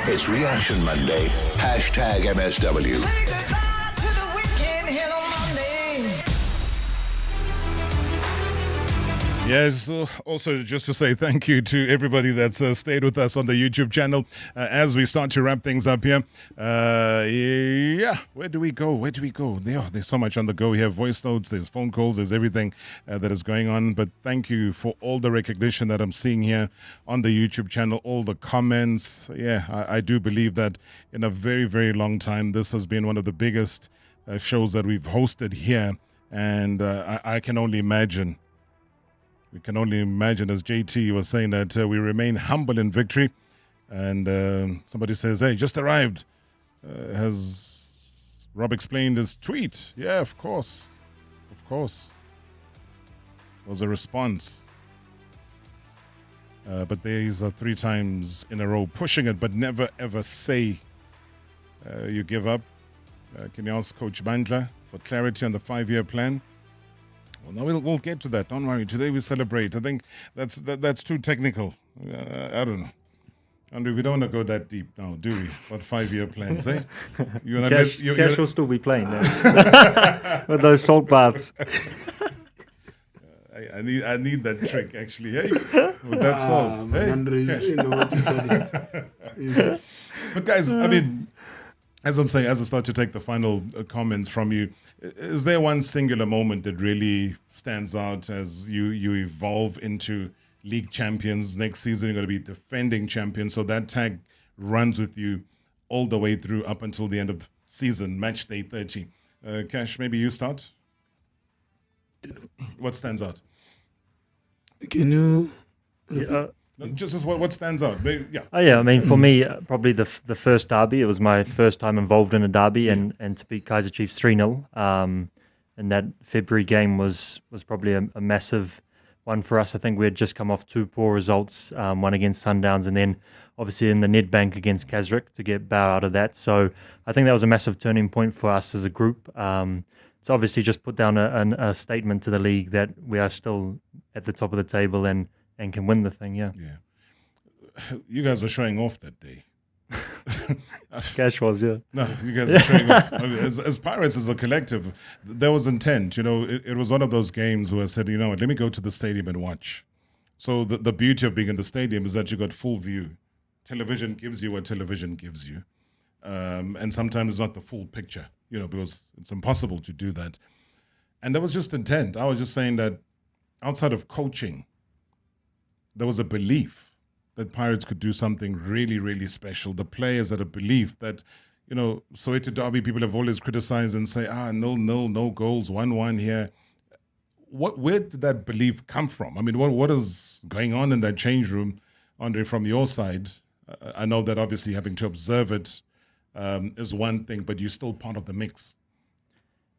It's Reaction Monday. Hashtag MSW. Yes, also just to say thank you to everybody that's stayed with us on the YouTube channel as we start to wrap things up here. Yeah, where do we go? There's so much on the go. We have voice notes, there's phone calls, there's everything that is going on. But thank you for all the recognition that I'm seeing here on the YouTube channel, all the comments. Yeah, I do believe that in a very, very long time, this has been one of the biggest shows that we've hosted here. And I can only imagine. We can only imagine, as JT was saying, that we remain humble in victory. And somebody says, hey, just arrived. Has Rob explained his tweet? Yeah, of course. Of course. Was a response. But these are 3 times in a row pushing it, but never ever say you give up. Can you ask Coach Bandla for clarity on the 5-year plan? Well, no, we'll get to that. Don't worry. Today we celebrate. I think that's too technical. I don't know. Andrew, we don't want to go that deep now, do we? What 5-year plans, eh? Cash will still be playing with those salt baths. I need that trick actually. Hey, with that salt. Hey, Andrew, you know what to study. But guys, I mean, as I'm saying, as I start to take the final comments from you, is there one singular moment that really stands out as you evolve into league champions? Next season, you're going to be defending champions. So that tag runs with you all the way through up until the end of season, match day 30. Cash, maybe you start. What stands out? Can you... Just what stands out? Maybe, yeah. Oh yeah, I mean for me, probably the first derby. It was my first time involved in a derby, and to beat Kaizer Chiefs 3-0 in that February game was probably a massive one for us. I think we had just come off 2 poor results, one against Sundowns, and then obviously in the Nedbank against Kazrick to get Bow out of that. So I think that was a massive turning point for us as a group. So obviously just put down a statement to the league that we are still at the top of the table and can win the thing, yeah. You guys were showing off that day. Cash was, yeah. No, you guys were showing off. I mean, as Pirates, as a collective, there was intent. You know, it was one of those games where I said, you know what, let me go to the stadium and watch. So the beauty of being in the stadium is that you got full view. Television gives you what television gives you. And sometimes it's not the full picture, you know, because it's impossible to do that. And there was just intent. I was just saying that outside of coaching, there was a belief that Pirates could do something really, really special. The players had a belief that, you know, Soweto Derby, people have always criticized and say, no goals, 1-1 here. Where did that belief come from? I mean, what is going on in that change room, Andre, from your side? I know that obviously having to observe it is one thing, but you're still part of the mix.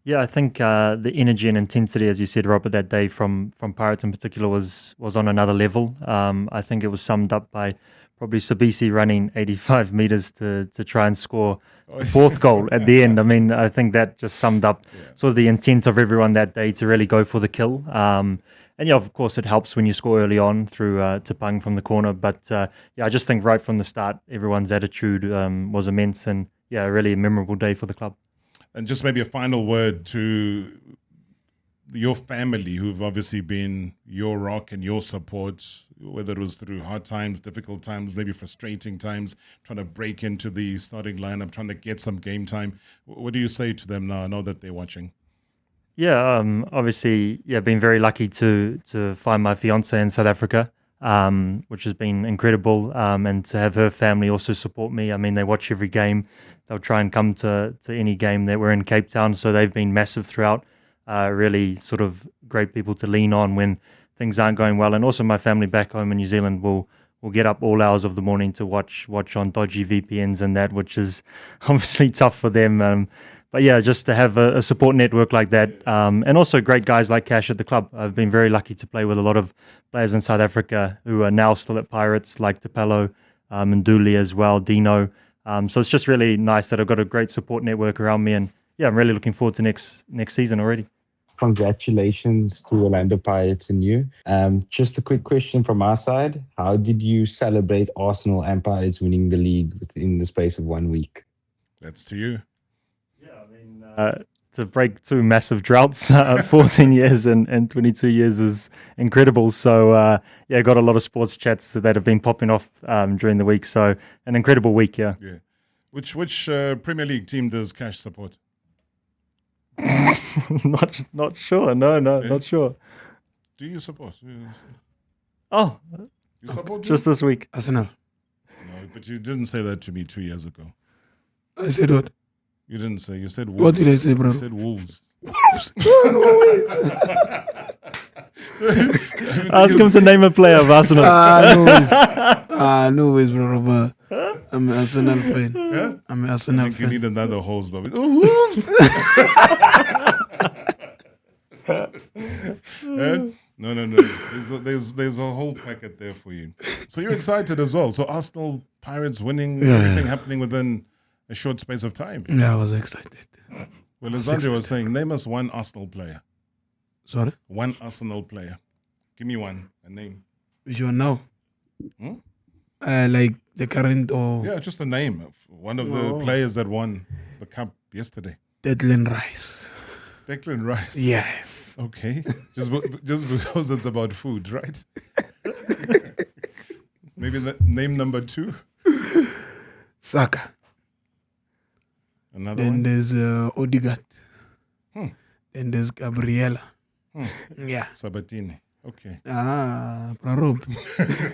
Yeah, I think the energy and intensity, as you said, Robert, that day from Pirates in particular was on another level. I think it was summed up by probably Sabisi running 85 meters to try and score the 4th goal at the end. I mean, I think that just summed up sort of the intent of everyone that day to really go for the kill. And yeah, of course, it helps when you score early on through Tapang from the corner. But yeah, I just think right from the start, everyone's attitude was immense, and yeah, really a memorable day for the club. And just maybe a final word to your family, who've obviously been your rock and your support, whether it was through hard times, difficult times, maybe frustrating times, trying to break into the starting lineup, trying to get some game time. What do you say to them now? I know that they're watching. Yeah, obviously, yeah, been very lucky to find my fiance in South Africa, which has been incredible, and to have her family also support me. I mean, they watch every game. They'll try and come to any game that we're in Cape Town, so they've been massive throughout. Really sort of great people to lean on when things aren't going well. And also my family back home in New Zealand will get up all hours of the morning to watch on dodgy VPNs and that, which is obviously tough for them. But yeah, just to have a support network like that, and also great guys like Cash at the club. I've been very lucky to play with a lot of players in South Africa who are now still at Pirates, like Tapelo, and Dooley as well, Dino. So it's just really nice that I've got a great support network around me, and yeah, I'm really looking forward to next season already. congratulations to Orlando Pirates and you. Just a quick question from our side. How did you celebrate Arsenal and Pirates winning the league within the space of 1 week? That's to you. To break two massive droughts, 14 years and 22 years is incredible. So, got a lot of sports chats that have been popping off during the week. So, an incredible week, yeah. Which Premier League team does Cash support? Not sure. No, not sure. Do you support? Oh, you support just this week. Arsenal. No, but you didn't say that to me 2 years ago. I said what? You didn't say. You said Wolves. What did I say, bro? You said Wolves. Wolves? Ask him to name a player of Arsenal. No ways, bro. I'm an Arsenal fan. Yeah? I'm an Arsenal I think fan. you need another hose, but Wolves. No. There's a whole packet there for you. So you're excited as well. So Arsenal, Pirates winning, everything happening within a short space of time. Yeah, I was excited. Well, as Andre was saying, name us one Arsenal player. Sorry? One Arsenal player. Give me one, a name. Which one now? Like the current or... Yeah, just a name of one of the players that won the cup yesterday. Declan Rice. Declan Rice? Yes. Okay. Just because it's about food, right? Maybe name number 2? Saka. Another then one? There's Odegaard. Then there's Gabriela. Yeah. Sabatini. Okay. Prarob.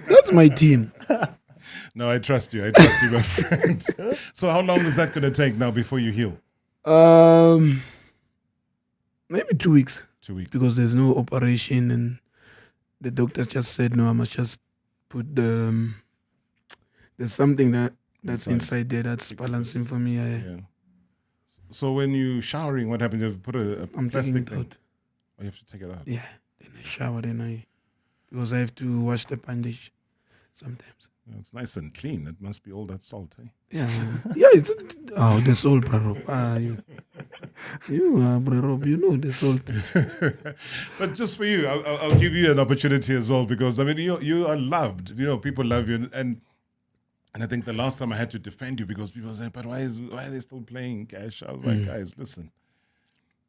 That's my team. No, I trust you. My friend. So how long is that going to take now before you heal? Maybe 2 weeks. 2 weeks. Because there's no operation and the doctor just said, no, I must just put there's something that's inside there that's balancing for me. Yeah. So when you showering, what happens? You have to put a I'm plastic taking it thing? out. Oh, you have to take it out? Yeah. Then I shower, because I have to wash the bandage sometimes. Yeah, it's nice and clean. It must be all that salt, eh? Yeah. It's the salt, bro. Bro, you know the salt. But just for you, I'll give you an opportunity as well, because I mean you are loved. People love you, and I think the last time I had to defend you because people said, "But why are they still playing Cash?" I was like, guys, listen.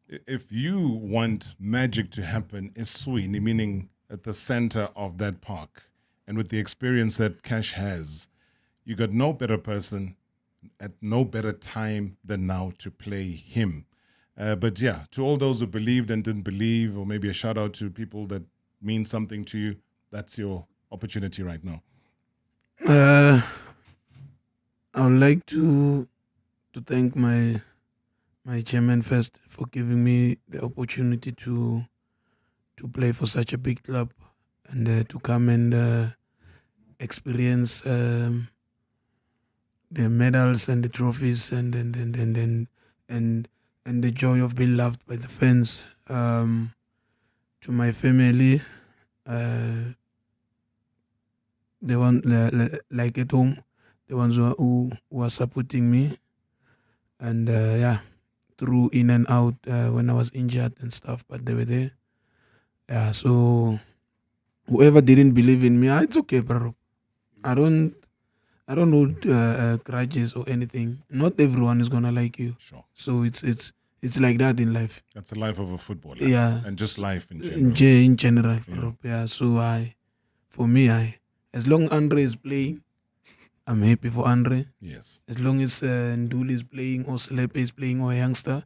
If you want magic to happen, Eswini, meaning at the center of that park, and with the experience that Cash has, you got no better person at no better time than now to play him. But yeah, to all those who believed and didn't believe, or maybe a shout out to people that mean something to you, that's your opportunity right now. I would like to thank my chairman first for giving me the opportunity to play for such a big club and to come and experience the medals and the trophies and the joy of being loved by the fans. To my family, the one like at home, the ones who are supporting me, and through in and out when I was injured and stuff, but they were there. Yeah, so whoever didn't believe in me, it's okay, bro. I don't hold grudges or anything. Not everyone is gonna like you. Sure. So it's like that in life. That's the life of a footballer. Yeah. And just life in general. In general, bro. Yeah. So as long Andre is playing, I'm happy for Andre. Yes. As long as Nduli is playing or Slepe is playing or a youngster,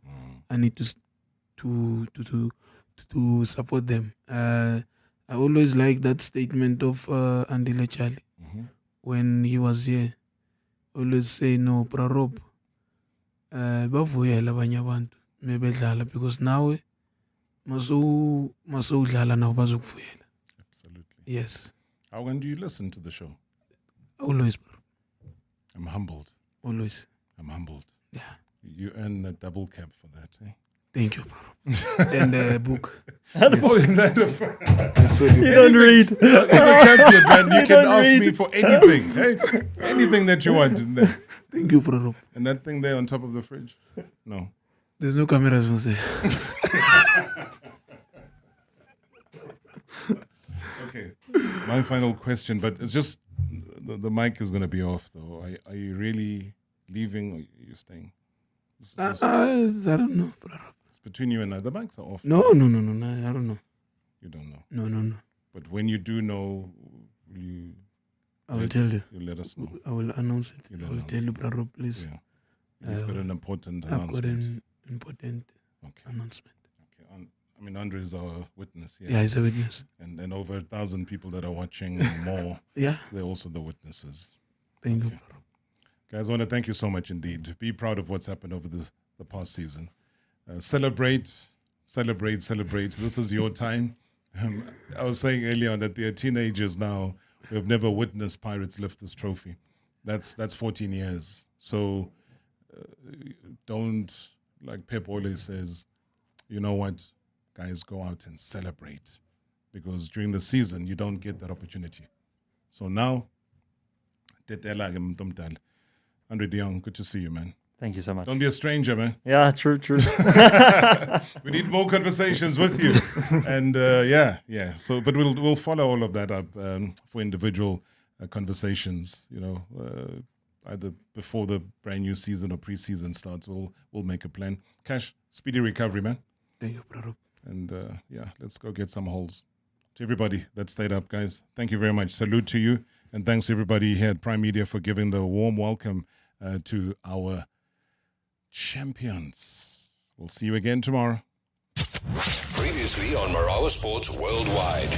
I need to support them. I always like that statement of Andy Lechali when he was here. Always say no, Prarob. Bavuyela abanye abantu mebedlala because nawe masudlala nawo bazokuvuyela. Absolutely. Yes. How when do you listen to the show? Always, bro. I'm humbled. Always. I'm humbled. Yeah. You earn a double cap for that, eh? Thank you, bro. And the book. You don't read. You're a champion, man. You can ask me for anything. Hey? Anything that you want in there. Thank you, bro. And that thing there on top of the fridge? No. There's no cameras on there. My final question, but it's just the mic is going to be off, though. Are you really leaving or are you staying? I don't know. It's between you and I. The mics are off. No, I don't know. You don't know? No. But when you do know, will you... I will tell you. You let us know. I will announce it. I will tell you, Brother, please. Yeah. You've got an important I've announcement. got an important announcement. Okay. I mean, Andre is our witness here. Yeah, he's a witness. And over 1,000 people that are watching more. Yeah. They're also the witnesses. Thank you, Brother. Guys, I want to thank you so much indeed. Be proud of what's happened over the past season. Celebrate. This is your time. I was saying earlier on that there are teenagers now who have never witnessed Pirates lift this trophy. That's 14 years. So don't, like Pep always says, you know what, guys, go out and celebrate. Because during the season, you don't get that opportunity. So now, Andre de Jong, good to see you, man. Thank you so much. Don't be a stranger, man. Yeah, true. We need more conversations with you. And yeah. So, but we'll follow all of that up for individual conversations. You know, either before the brand new season or pre-season starts. We'll make a plan. Cash, speedy recovery, man. Thank you, brother. And let's go get some holes. To everybody that stayed up, guys, thank you very much. Salute to you, and thanks to everybody here at Primedia for giving the warm welcome to our champions. We'll see you again tomorrow. Previously on Marawa Sports Worldwide.